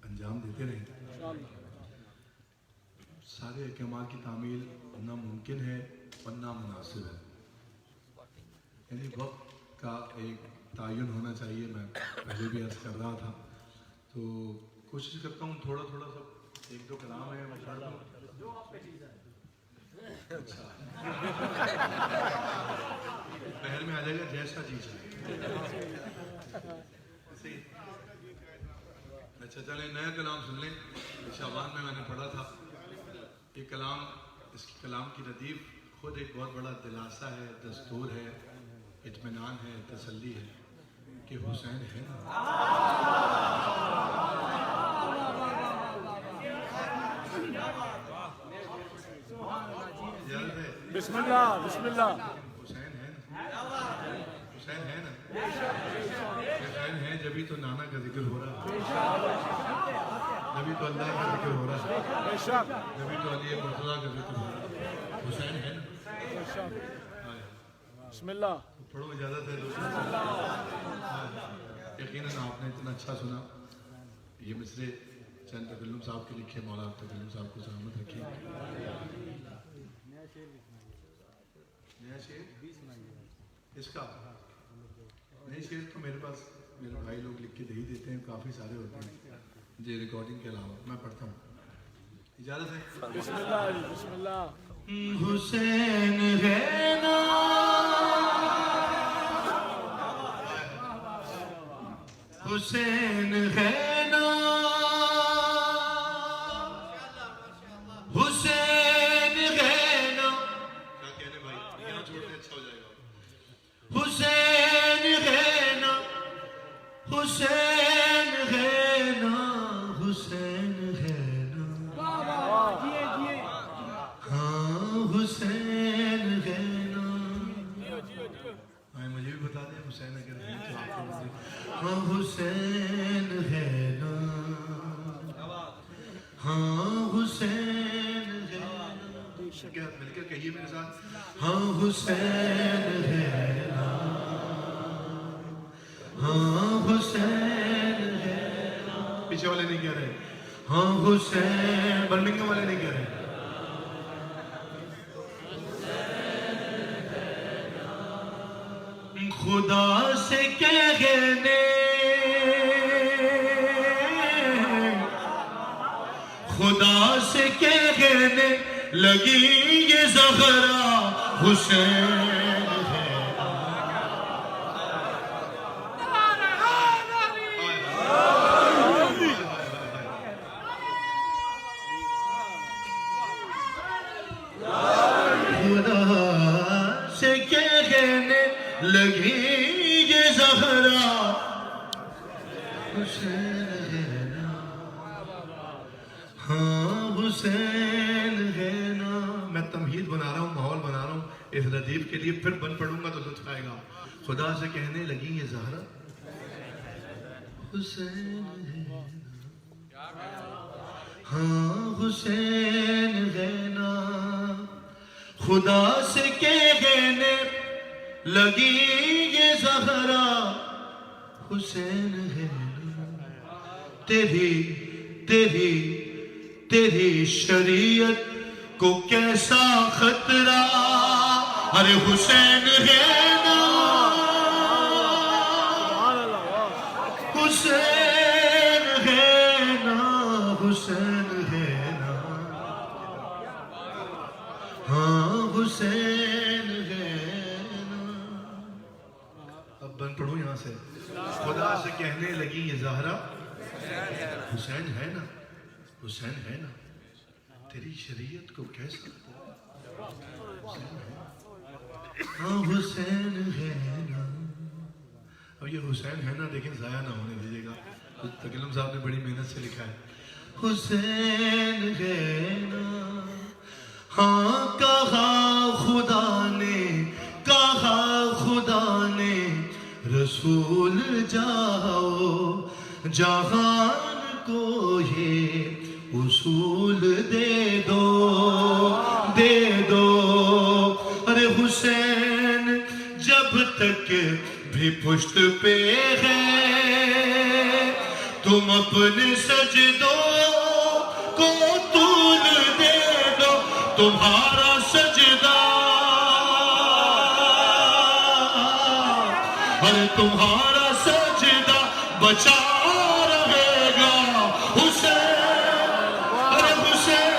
انجام دیتے رہیں. سارے احکامات کی تعمیل ناممکن ہے اور نامناسب ہے. یعنی وقت کا ایک تعین ہونا چاہیے. میں پہلے بھی عرض کر رہا تھا تو کوشش کرتا ہوں تھوڑا تھوڑا سا ایک دو کلام ہے میں پڑھ دوں. پہر میں آ جائے گا جیسا جی چاہے. اچھا چلیں نیا کلام سن لیں. شعبان میں نے پڑھا تھا یہ کلام. اس کلام کی ردیف خود ایک بہت بڑا دلاسا ہے, دستور ہے, اطمینان ہے, تسلی ہے کہ حسین ہے نا. بسم اللہ بسم اللہ. حسین ہے نا, حسین ہے نا, حسین ہے جبھی تو نانا کا ذکر ہو رہا ہے, جبھی تو اللہ کا ذکر ہو رہا ہے, جبھی تو علی مرتضیٰ کا ذکر ہو رہا ہے. حسین ہے نا. بسم اللہ. پڑھو اجازت ہے دوستوں. یقیناً آپ نے اتنا اچھا سنا. یہ مصرے چند تکلم صاحب کے لکھے. مولا تکلم صاحب کو سلامت رکھیے. نیا شعر اس کا نئے شعر تو میرے پاس میرے بھائی لوگ لکھ کے دے ہی دیتے ہیں. کافی سارے ہوتے ہیں جی ریکارڈنگ کے علاوہ. میں پڑھتا ہوں اجازت ہے. بسم اللہ بسم اللہ. حسین ہے نا حسین ہے نا حسین ہے نا. کیا کہنے بھائی یہاں چھوڑنے اچھا ہو جائے گا. حسین ہے نا حسین ہے نا حسین ہے نا. ہاں حسین ہے نا. مجھے بھی بتا دیں حسین اگر ہے تو آپ کو بتائیں. ہاں حسین ہے نا. ہاں حسین ہے نا. کیا مل کر کہیے میرے ساتھ. ہاں حسین ہے نا. ہاں حسین ہے نا. پیچھے والے نہیں کہہ رہے. ہاں حسین. برمنگھم والے نہیں کہہ رہے. خدا سے کہنے خدا سے کہنے لگی یہ زہرا حسین ہے. خدا سے کہنے لگی یہ زہرا حسین ہے نا. ہاں حسین ہے نا. میں تمہید بنا رہا ہوں, ماحول بنا رہا ہوں اس ردیف کے لیے. پھر بن پڑوں گا تو لطف آئے گا. خدا سے کہنے لگی یہ زہرا حسین ہے نا. ہاں حسین ہے نا خدا سے کہنے لگی یہ زہرا حسین ہے نا تیری شریعت کو کیسا خطرہ ارے حسین ہے نا حسین ہے نا حسین ہے نا ہاں حسین ہے نا اب بن پڑھوں یہاں سے خدا سے کہنے لگی یہ زہرا حسین ہے نا حسین ہے نا تیری شریعت کو کیسا ہاں حسین ہے نا اب یہ حسین ہے نا لیکن ضائع نہ ہونے دیجیے گا تکلم صاحب نے بڑی محنت سے لکھا ہے حسین ہے نا ہاں کہا خدا نے رسول جاؤ جہان کو یہ اصول دے دو ارے حسین جب تک بھی پشت پہ ہے تم اپنے سجدوں کو طول دے دو تمہارا سجدہ ارے تمہارا سجدہ بچا رہے گا حسین ارے حسین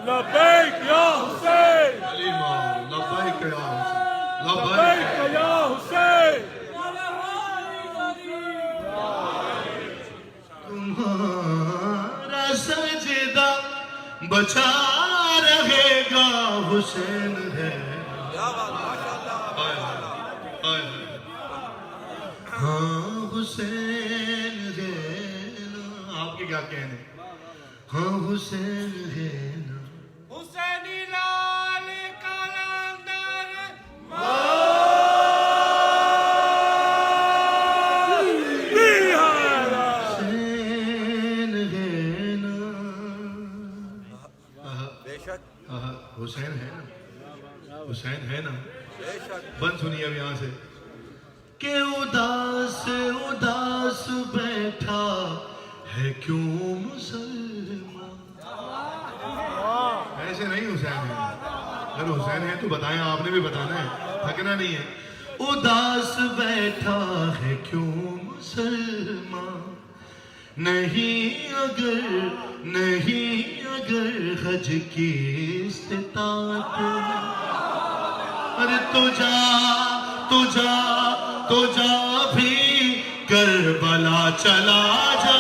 لبيك يا حسين لبیک یا حسین لبيك يا حسين تمہارا سجدہ بچا رہے گا حسین ہے ہاں حسین ہے نا آپ کے کیا کہنے ہاں حسین ہے نا حسینی لال کلندر حسین ہے نا حسین ہے نا حسین ہے نا بند سنیے اب یہاں سے کہ اداس بیٹھا ہے کیوں مسلمان ایسے نہیں حسین ہے اگر حسین ہے تو بتائیں آپ نے بھی بتانا ہے تھکنا نہیں ہے اداس بیٹھا ہے کیوں مسلمان نہیں اگر حج کی استطاعت ارے تو جا بھی کربلا چلا جا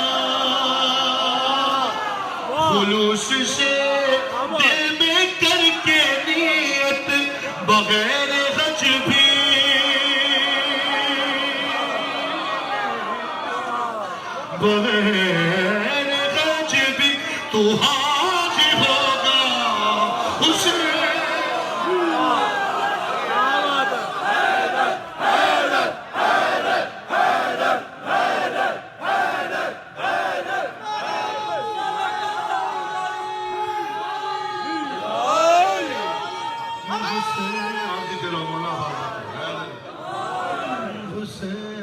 خلوص سے دل میں کر کے نیت بغیر حج بھی تو حاجی ہوگا حسین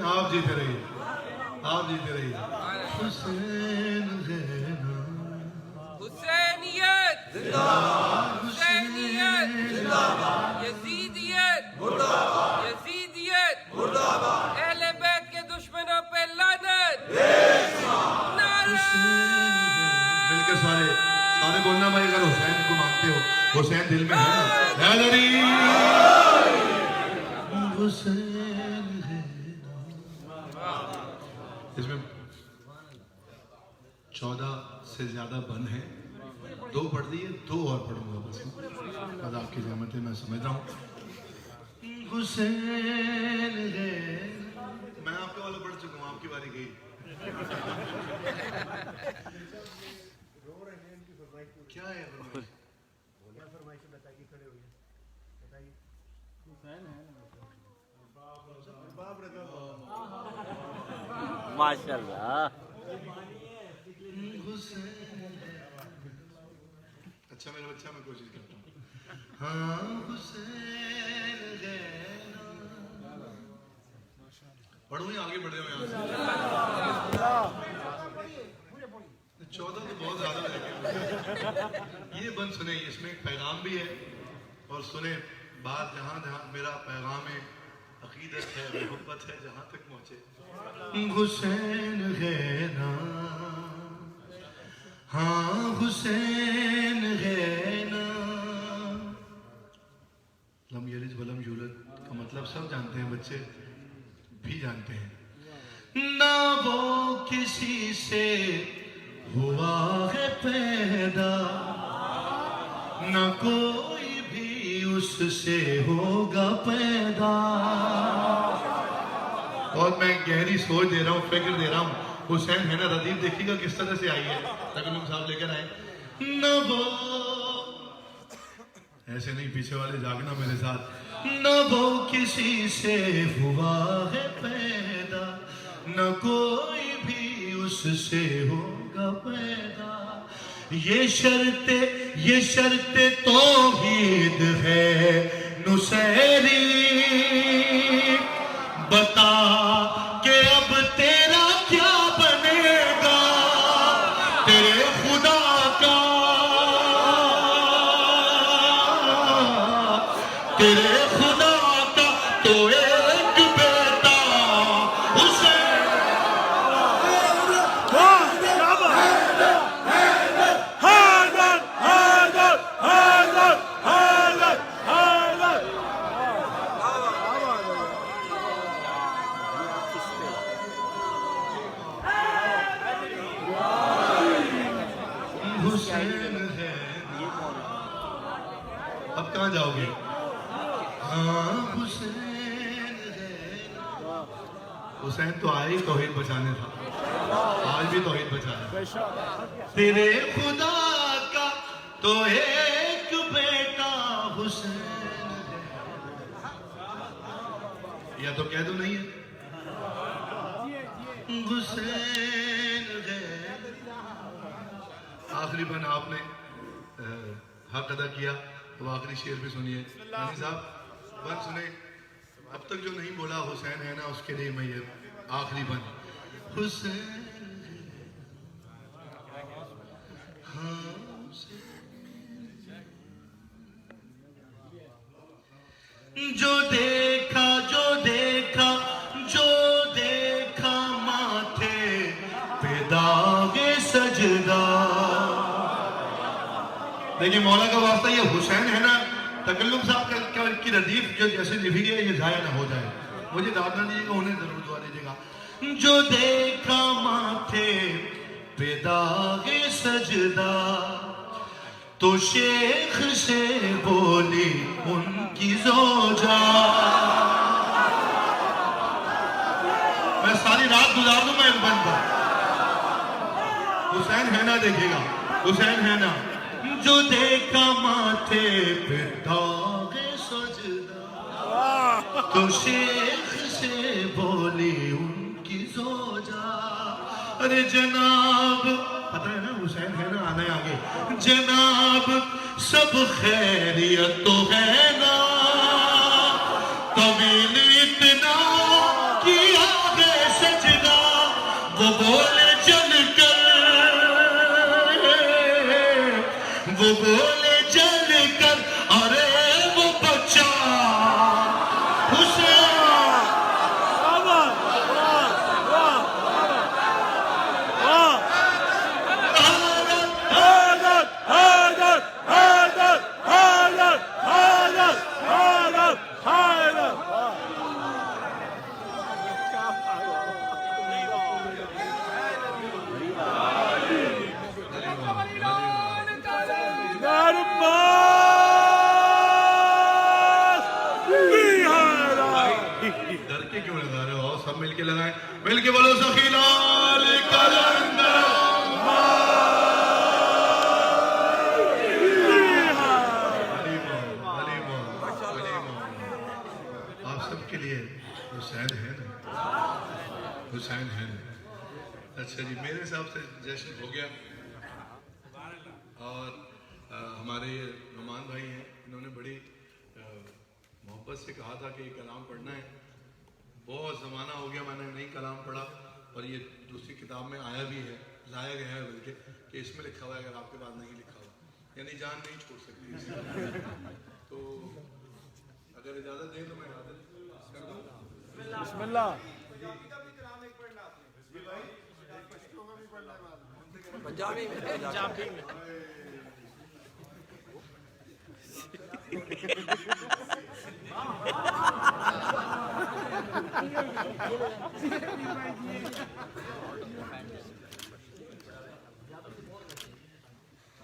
آپ جیتے رہیے حسین ہے نا حسینیت حسینیت یزیدیت یزیدیت اہل بیت کے دشمنوں پہ لعنت نعرہ مل کے سارے بولنا بھائی اگر حسین کو مانتے ہو حسین دل میں ہے نا حیدری حسین ہے اس میں 14 سے زیادہ بند ہیں 2 پڑھ دیے 2 اور پڑھوں گا بس آپ کی زحمتیں میں سمجھ رہا ہوں حسین ہے میں آپ کا والا پڑھ چکا ہوں آپ کی باری کیا ہے فرمائش؟ ماشاء اللہ. اچھا میرا بچہ میں کوشش کرتا ہوں. ہاں حسین غینا پڑھو یا آگے بڑھے ہو یہاں سے؟ 14 تو بہت زیادہ ہے. یہ بند سنیں, اس میں ایک پیغام بھی ہے اور سنیں بات جہاں جہاں میرا پیغام ہے, عقیدت ہے, محبت ہے, جہاں تک پہنچے. حسین غینا ہاں حسین غینا. لم یلد ولم یولد کا مطلب سب جانتے ہیں, بچے بھی جانتے ہیں. نہ وہ کسی سے ہوا ہے پیدا, نہ کوئی بھی اس سے ہوگا پیدا. اور میں گہری سوچ دے رہا ہوں, فکر دے رہا ہوں. حسین ہے نا ردیف, دیکھیے گا کس طرح سے آئی ہے, تکلم صاحب لے کر آئے. نہ وہ ایسے نہیں, پیچھے والے جاگنا میرے ساتھ. نہ وہ کسی سے ہوا ہے پیدا, نہ کوئی بھی اس سے ہوگا پیدا. یہ شرط توحید ہے نصیری, بتا کہ اب تیرا کیا بنے گا, تیرے خدا کا, تیرے خدا کا تو ایک بیٹا حسین. حسین ہے. اب کہاں جاؤ گے؟ ہاں حسین ہے. حسین تو آئے ہی توحید بچانے تھا, آج بھی توحید بچانا. تیرے خدا کا تو ایک بیٹا حسین ہے. یا تو کہہ دو نہیں ہے. حسین ہے. آخری بن آپ نے حق ادا کیا, تو آخری شعر بھی سنیے. نانی صاحب بن سنیں. اب تک جو نہیں بولا حسین ہے نا, اس کے لیے میں یہ آخری بن. حسین ہاں جو دیکھا ماتھے پہ داغ سجدہ. دیکھیں مولا کا واسطہ, یہ حسین ہے نا, تکلم صاحب کی ردیف جو جیسے لکھی ہے یہ ضائع نہ ہو جائے. مجھے داد نہ دیجیے گا, انہیں ضرور دعا دیجیے گا. جو دیکھا ماتھے پہ داغ سجدہ, تو شیخ سے بولی ان کی زوجہ. میں ساری رات گزار دوں میں اس بند پر. حسین ہے نا, دیکھیے گا حسین ہے نا. جو دیکھا ماتھے پہ داغ سجدہ, تو شیخ سے بولی ان کی زوجہ. ارے جناب, پتہ ہے نا حسین ہے نا, آنا ہے آگے. جناب سب خیریت تو ہے نا, طویل اتنا کیا ہے سجدہ. وہ بولے چل کر, وہ بولے چل کر, ارے وہ بچہ حسین. مل کے لگائیں, مل کے بولو سخی لال کلندر. حسین ہے نہیں. اچھا جی, میرے حساب سے جشن ہو گیا. اور ہمارے نعمان بھائی ہیں, انہوں نے بڑی محبت سے کہا تھا کہ یہ کلام پڑھنا ہے. بہت زمانہ ہو گیا میں نے نہیں کلام پڑھا, اور یہ دوسری کتاب میں آیا بھی ہے, لایا گیا ہے بلکہ, کہ اس میں لکھا ہوا ہے, اگر آپ کے پاس نہیں لکھا ہوا, یعنی جان نہیں چھوڑ سکتی اس میں. تو اگر اجازت دیں تو میں حاضر کر دوں. بسم اللہ. پنجابی میں پنجابی میں.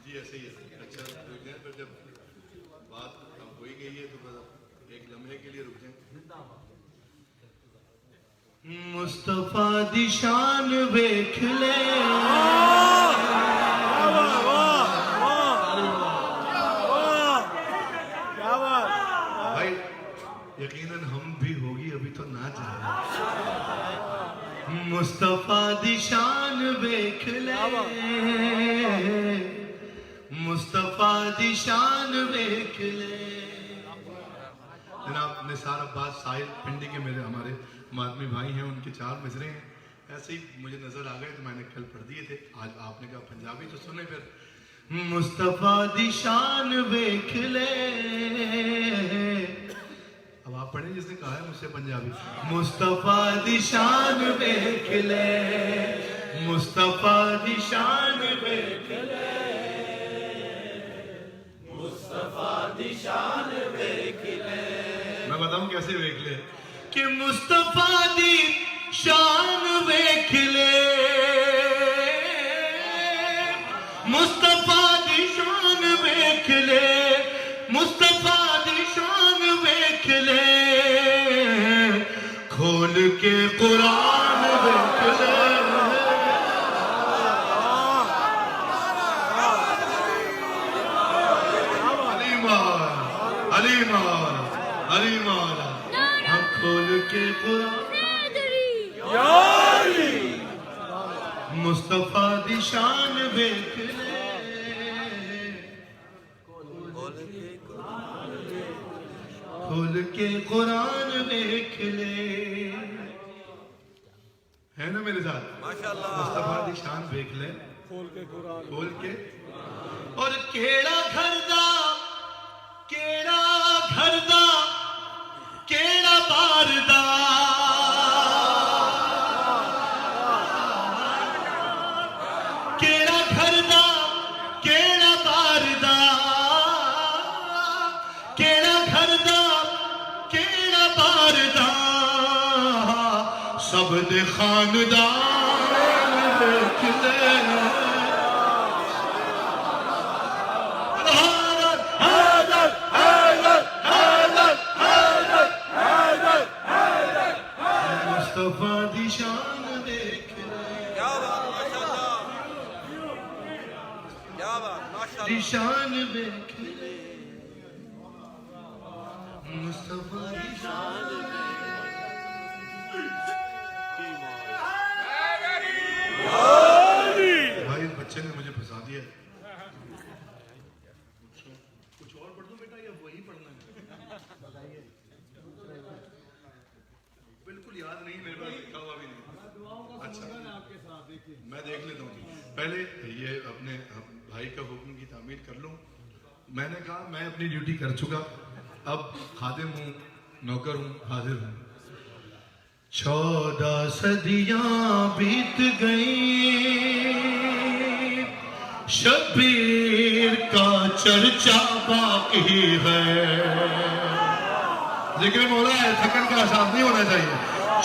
جی ایسے ہی ہے. اچھا رک جائیں, پھر جب بات ہو ہی گئی ہے تو بس ایک لمحے کے لیے رک جائیں. مصطفیٰ دی شان ویکھ لے, کیا بات. بھائی یقیناً ہم بھی ہوگی, ابھی تو نہ جائے. مصطفیٰ دی شان ویکھ لے, مصطفیٰ دی شان ویکھ لے. جناب نثار عباس ساحل پنڈی کے میرے ہمارے ماتمی بھائی ہیں, ان کے 4 مصرے ہیں. ایسے ہی مجھے نظر آ گئے تو میں نے کل پڑھ دیے تھے, آج آپ نے کہا پنجابی تو سنے پھر. مصطفیٰ دی شان ویکھ لے, اب آپ پڑھیں جس نے کہا ہے مجھ سے پنجابی. مصطفیٰ دی شان ویکھ لے, مصطفیٰ دی شان ویکھ لے, مصطفیٰ دی شان ویکھ لے. میں بتاؤں کیسے ویکھ لے, کہ مصطفیٰ دی شان ویکھ لے, مصطفیٰ دی شان ویکھ لے, مصطفیٰ دی شان ویکھ لے, کھول کے قرآن ویکھ لے. علی مار, علی مار, علی مار, ہم کھول کے قرآن. مصطفیٰ دی شان ویکھ لے, کھول کے قرآن ویکھ لے. ہے نا میرے ساتھ, مصطفیٰ دی شان ویکھ لے, کھول کے قرآن, کھول کے. اور کیڑا گھر دا, کیڑا گھر دا, کیڑا بار دا, کیڑا گھر دا, کیڑا بار دا, کیڑا گھر دا, کیڑا بار دا, سب دے خاندان ویکھ لے. مصطفیٰ دی شان دیکھ لے, کیا بات, ماشاءاللہ, کیا بات, ماشاءاللہ. دی شان دیکھ لے, مصطفیٰ دی شان بھائی بچے نے مجھے پھنسا دیا. کچھ اور پڑھ دوں بیٹا یا وہی پڑھنا ہے؟ بالکل یاد نہیں, میرے پاس لکھا ہوا بھی نہیں. اچھا میں دیکھ لیتا ہوں. پہلے یہ اپنے بھائی کا حکم کی تعمیر کر لوں. میں نے کہا میں اپنی ڈیوٹی کر چکا, اب خادم ہوں, نوکر ہوں, حاضر ہوں. 14 صدیاں بیت گئیں, شبیر کا چرچا باقی ہے. ذکر مولا ہے, تھکن کا احساس نہیں ہونا چاہیے.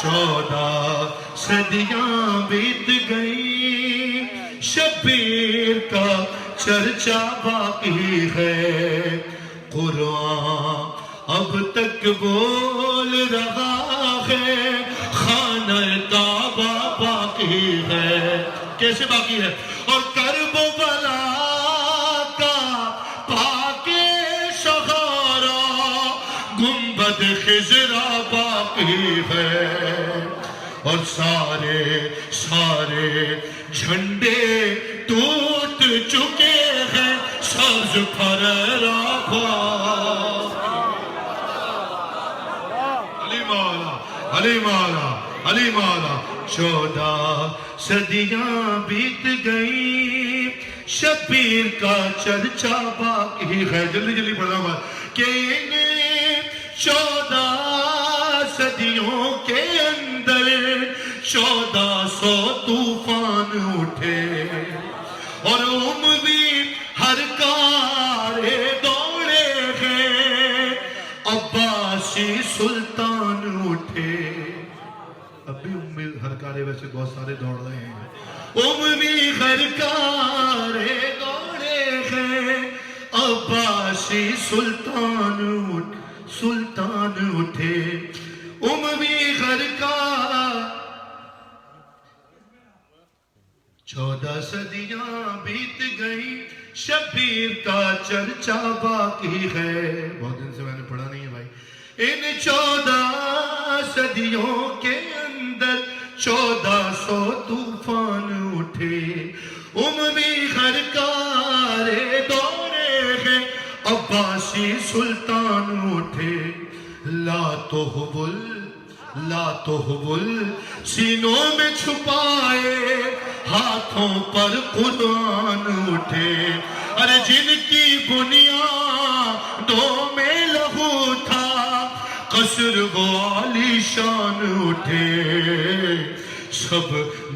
14 صدیاں بیت گئیں, شبیر کا چرچا باقی ہے. قرآن اب تک بول رہا ہے, خانہ کعبہ باقی ہے. کیسے باقی ہے؟ اور کرب و بلا کا پاک شہارا, گنبد خضرا باقی ہے. اور سارے سارے جھنڈے ٹوٹ چکے ہیں سبز پھرا پاس علی مولا علی مولا علی مولا 14 صدیاں بیت گئیں شبیر کا چرچا باقی ہے جلدی جلدی پڑھنا ہوا کہ انہیں 14 صدیوں کے اندر 1400 طوفان اٹھے اور اموی ہر کارے دوڑے گئے عباسی سلطان اٹھے اب بھی امید ہر کارے ویسے بہت سارے دوڑ رہے ہیں اموی ہر کارے دوڑے گئے عباسی سلطان اٹھے اموی ہر کار 14 صدیاں بیت گئی شبیر کا چرچا باقی ہے بہت دن سے میں نے پڑھا نہیں ہے بھائی ان 14 صدیوں کے اندر 1400 طوفان اٹھے اموی ہر کارے دوڑے ہیں عباسی سلطان اٹھے لا تحبل سینوں میں چھپائے ہاتھوں پر قرآن اٹھے ارے جن کی بنیادوں میں لہو تھا قصر وہ عالی شان اٹھے سب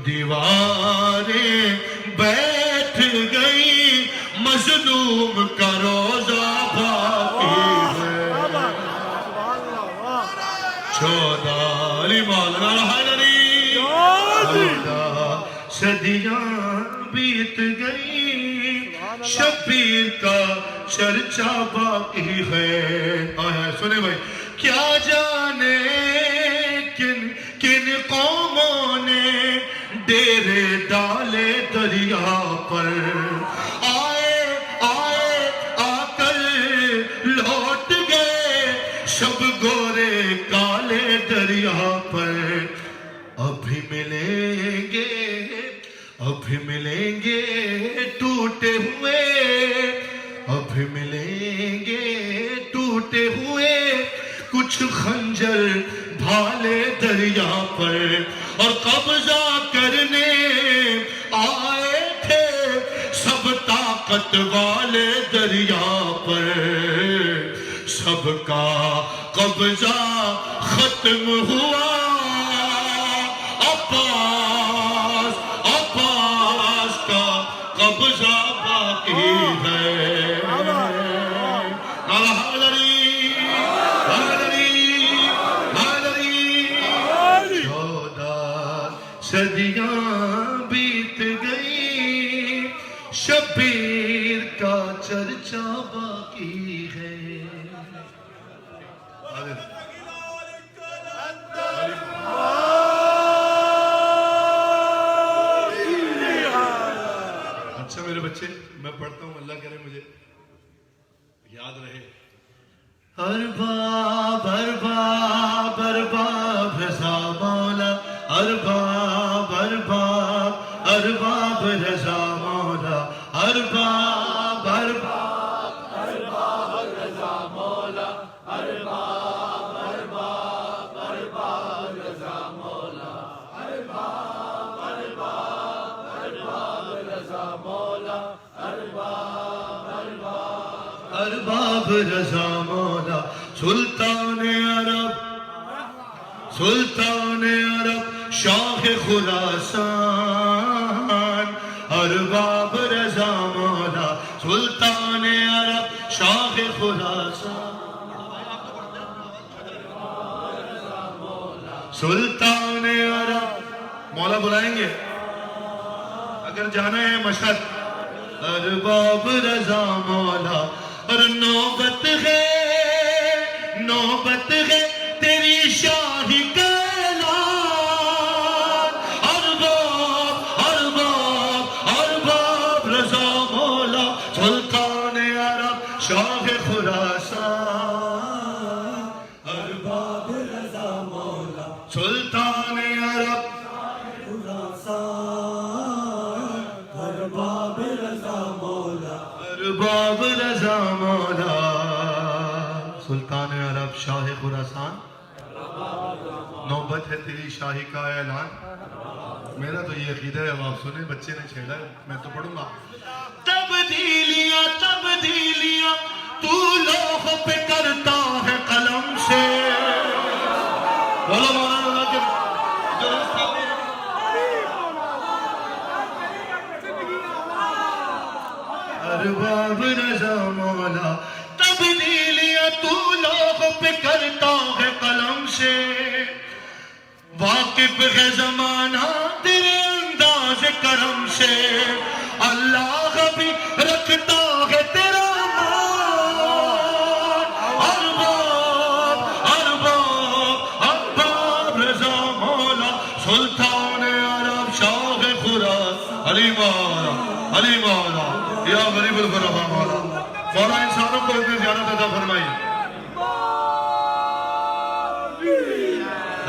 دیواریں بیٹھ گئی مظلوم کا روزہ باقی ہے 14 علی مولانا حیدری 14 صدیاں بیت گئی شبیر کا چرچا باقی ہے سنیں بھائی کیا جانے کن قوموں نے ڈیرے ڈالے دریا پر آئے آ کر لوٹ گئے شب گورے کالے دریا پر ابھی ملیں گے ٹوٹے ہوئے کچھ خنجر بھالے دریا پر اور قبضہ کرنے آئے تھے سب طاقت والے دریا پر سب کا قبضہ ختم ہوا عباس کا قبضہ باقی ہے صدیاں بیت گئی شبیر کا چرچا باقی ہے اچھا میرے بچے میں پڑھتا ہوں اللہ کرے مجھے یاد رہے ارباب رضا مولا ارباب رضا مولا ارباب رضا مولا ارباب رضا مولا ارباب رضا مولا ارباب رضا مولا سلطان عرب شاہ خراسان ارباب رضا مولا سلطان عرب شاہ خراسان سلطان عرب مولا بلائیں گے اگر جانا ہے مشہد ارباب رضا مولا اور نوبت ہے تیری شاہی کا ارباب رضا مولا سلطان عرب شاہ خراسان ارباب رضا مولا سلطان عرب ارباب رضا مولا سلطان عرب شاہ خراسان نوبت ہے تیری شاہی کا اعلان میرا تو یہ عقیدہ ہے اب آپ سنیں بچے نے چھیڑا ہے میں تو پڑھوں گا تبدیلیاں تبدیلیاں تو لوح پہ کرتا ہے قلم سے بولو مولانا کے درست ارباب رضا مولا تبدیلیاں تو لوح پہ کرتا ہے قلم سے واقف ہے زمانہ تیرے انداز کرم سے اللہ بھی رکھتا ہے تیرا مان ارباب ارباب ارباب رضا مولا سلطان عرب شاہ خراسان علی مولا یا غریب الغرباء مولا مولا انسانوں کو اتنی زیادت عطا فرمائیے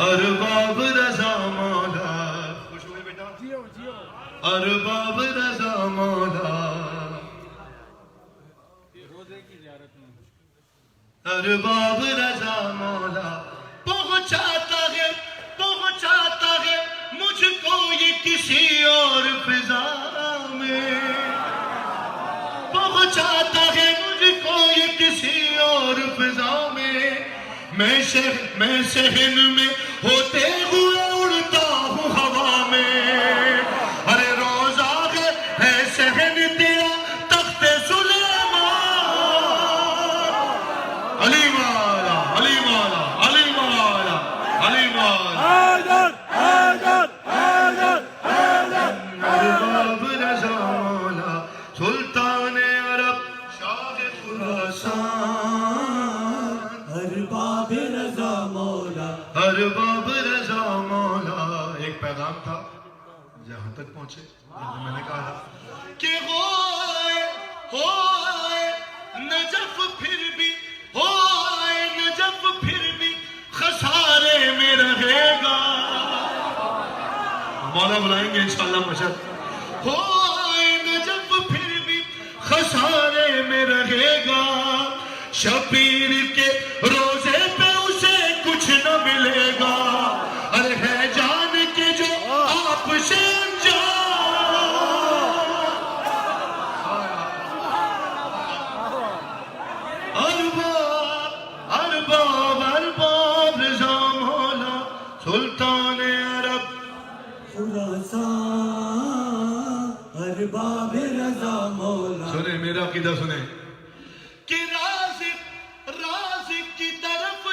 ارباب رضا مولا خوش ہوئے بیٹا ارباب رضا مولا ارباب رضا مولا پہنچاتا ہے مجھ کو یہ کسی اور فضا میں پہنچاتا ہے مجھ کو یہ کسی اور فضا میں میں صحن میں ہوتے ہوئے اڑتا ہوں ہوا میں ارے روزہ ہے صحن تیرا تخت سلیمان علی مولا علی مولا علی مولا علی مولا ارباب رضا مولا سلطان عرب شاہ خراسان ارباب رضا مولا ارباب رضا مولا ایک پیغام تھا جہاں تک پہنچے میں نے کہا کہ ہوئے نجف پھر بھی خسارے میں رہے گا مولا بلائیں گے انشاءاللہ مشہد ہوئے نجف پھر بھی خسارے میں رہے گا شبیر کے روزے پہ اسے کچھ نہ ملے گا ارے ہے جان کے جو آپ سے ارباب رضا مولا سلطان عرب خراسان ارباب رضا مولا سنیں میرا عقیدہ سنیں کہ رازق کی طرف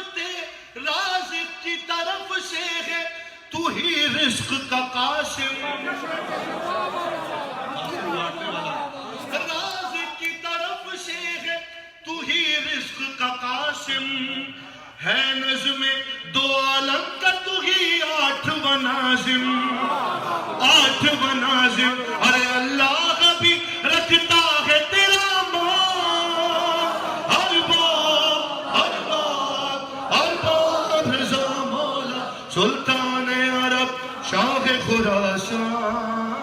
سے ہے تو ہی رزق کا قاسم رازق کی طرف سے ہے تو ہی رزق کا قاسم ہے نظم دو عالم کا تو ہی آٹھواں ناظم ارے اللہ بھی رکھتا ہے تیرا مان ارباب رضا مولا سلطان عرب شاہ خراسان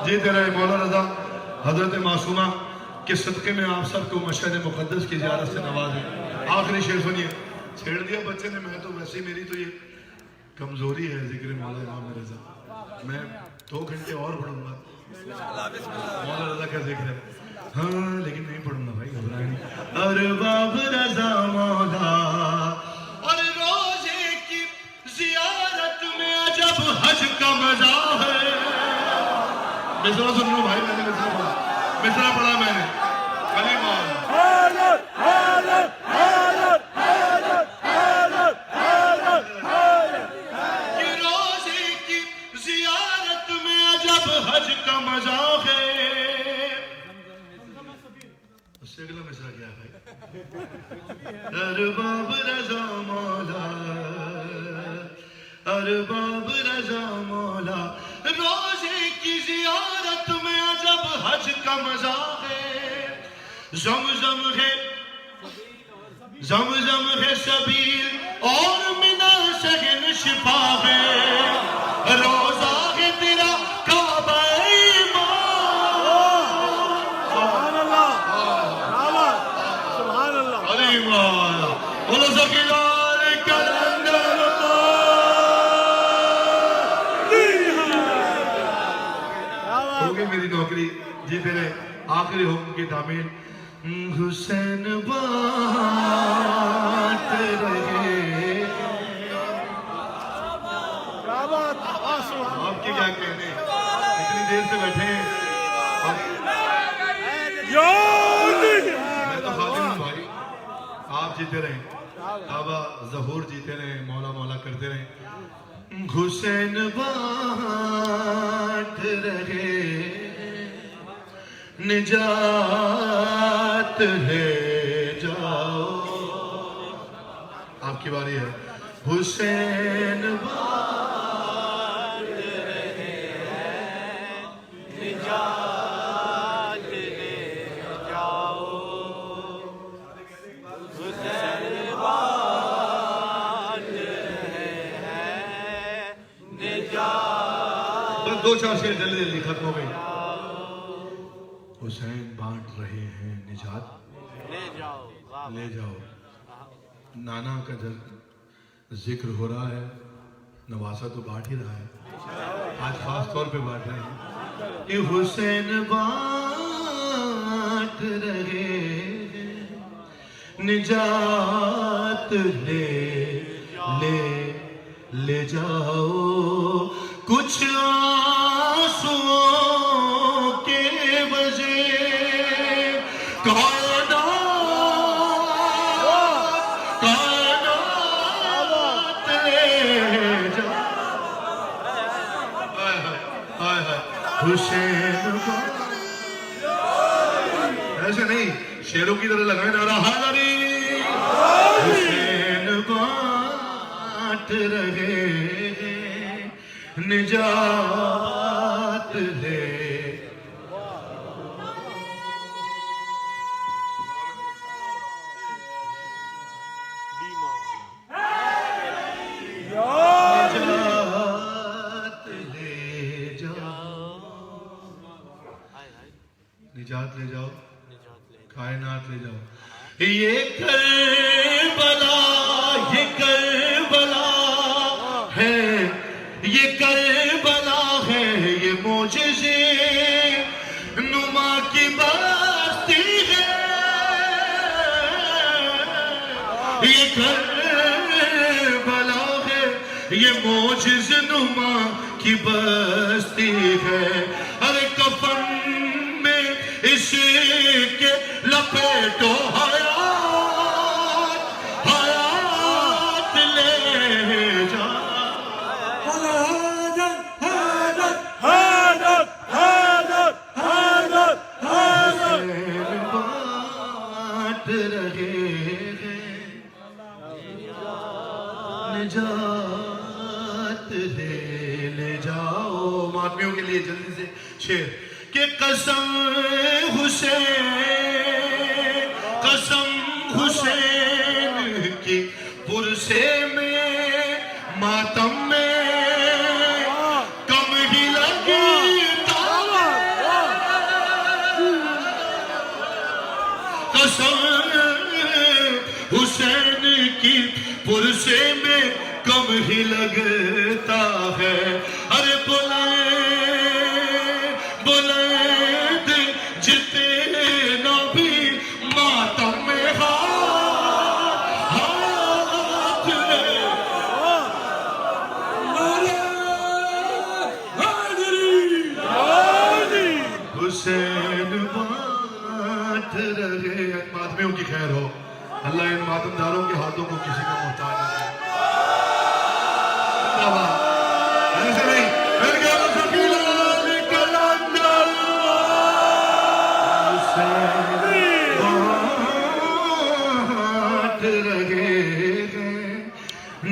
جیتے رہے مولا رضا حضرت معصومہ کے صدقے میں آپ سب کو مشہد مقدس کی زیارت سے نوازیں آخری شعر سنیے چھیڑ دیا بچے نے میں تو ویسے میری تو یہ کمزوری ہے ذکر مولا امام رضا میں 2 گھنٹے اور پڑھوں گا مولا رضا کا ذکر ہے ہاں لیکن نہیں پڑھوں گا بھائی گھبرائیں نہیں ارباب رضا مولا اور روزے کی زیارت میں عجب حج کا مزہ ہے مصرع سن لو بھائی میں نے مصرع پڑھا میں نے علی مولا حج کا مزہ ہے اس سے اگلا مصرع کیا ہے ارباب رضا مولا ارباب رضا مولا روزے کی زیارت میں عجب حج کا مزہ ہے زمزم ہے سبیل اور منا شہن شفا ہے روزہ ہے تیرا کعبہ ایمان میری نوکری جیتے رہے آخری حکم کی تعمیل حسین بات رہے کیا بات آپ کے کیا کہنے اتنی دیر سے بیٹھے ہیں میں تو خادم ہوں بھائی آپ جیتے رہیں بابا ظہور جیتے رہیں مولا مولا کرتے رہیں حسین بات رہے نجات ہے جاؤ آپ کی باری ہے حسین بات رہے نجات ہے جاؤ حسین بات رہے نجات بس 2-4 شعر جلدی جلدی ختم ہو گئی حسین بانٹ رہے ہیں نجات لے جاؤ نانا کا ذکر ہو رہا ہے نواسا تو بانٹ ہی رہا ہے آج خاص طور پہ بانٹ رہے ہیں کہ حسین بانٹ رہے ہیں نجات لے جاؤ کچھ آنسوؤں کے وجہ کائنات لے جاؤ حسین ایسے نہیں شیروں کی طرح لگائے نہ رہا حسین بانٹ رہے نجات لے نجات لے جاؤ کائنات لے جاؤ یہ کربلا ہے یہ کربلا ہے یہ معجزے نما کی بستی ہے یہ کربلا ہے یہ معجز نما کی بستی ہے ارے کفن میں اس کے لپیٹو حیات لے جا بانٹ رہے ہیں نجات لے جاؤ ماتمیوں کے لیے جلدی سے شعر کہ قسم حسین کی پرسے میں ماتم میں کم ہی لگتا قسم حسین کی پرسے میں کم ہی لگتا ہے ارے بلند جتنا بھی ماتم میں ہاتھ لے حسین بانٹ رہے ماتمیوں کی خیر ہو اللہ ان ماتم داروں کے ہاتھوں کو کسی کا محتاج نہ کرے ایسے نہیں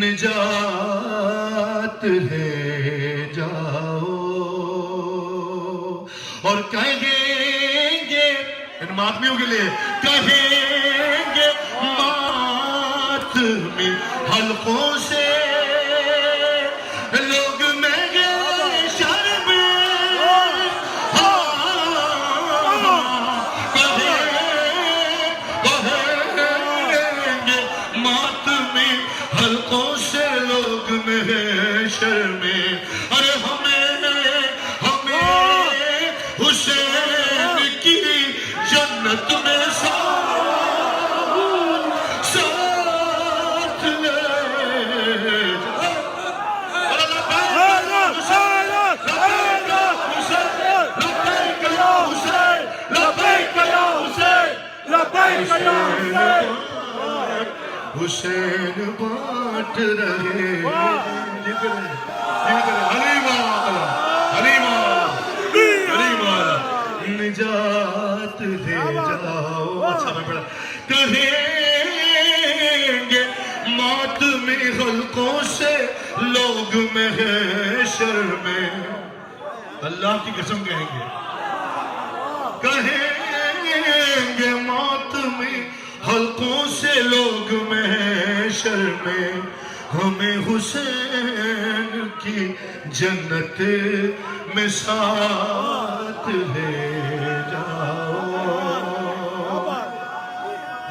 نجات لے جاؤ اور کہیں گے ان ماتمیوں کے لیے کہیں گے ماتمی حلقوں سے لوگ مہنگے شرم کہیں گے ماتمی حلقوں سے لوگ محشر میں ارے ہمیں جنت میں ساتھ لے حسین بانٹ رہے نجات دے جاؤ. اچھا میں پڑھا. کہیں گے موت میں حلقوں سے لوگ محشر میں, اللہ کی قسم کہیں گے, کہیں گے موت میں حلقوں سے لوگ محشر میں, ہمیں حسین کی جنت میں ساتھ لے جاؤ.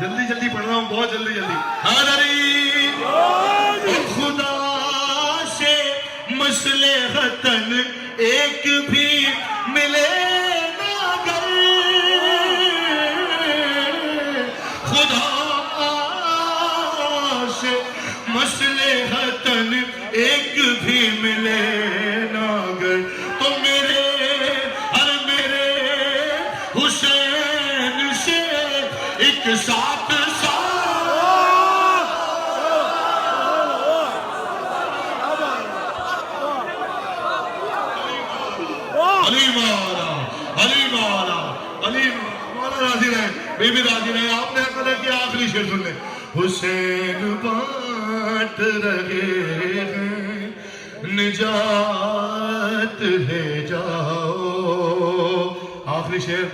جلدی جلدی پڑھ رہا ہوں, بہت جلدی جلدی. حاضرین, خدا سے مصلحتاً ایک بھی ملے نہ گر, خدا سے مصلحتاً ایک بھی ملے نہ گر, تو میرے حسین سے ایک ساتھ بی بی راضی رہے. آپ نے قدر کیا, آخری شعر سن لیں. حسین بانٹ رہے ہیں نجات لے جاؤ. آخری شعر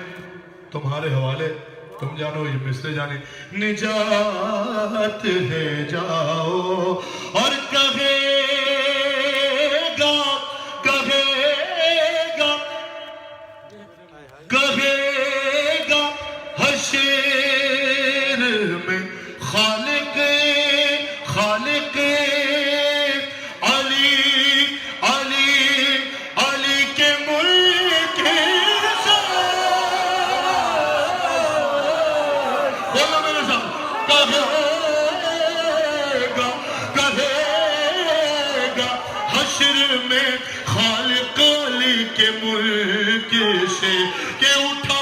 تمہارے حوالے, تم جانو یہ مصرے جانے. نجات لے جاؤ اور کہے گا حشر میں خالق علی کے ملک سے, بولو میرے ساتھ, کہے گا حشر میں خالق علی کے ملک سے کہ اٹھا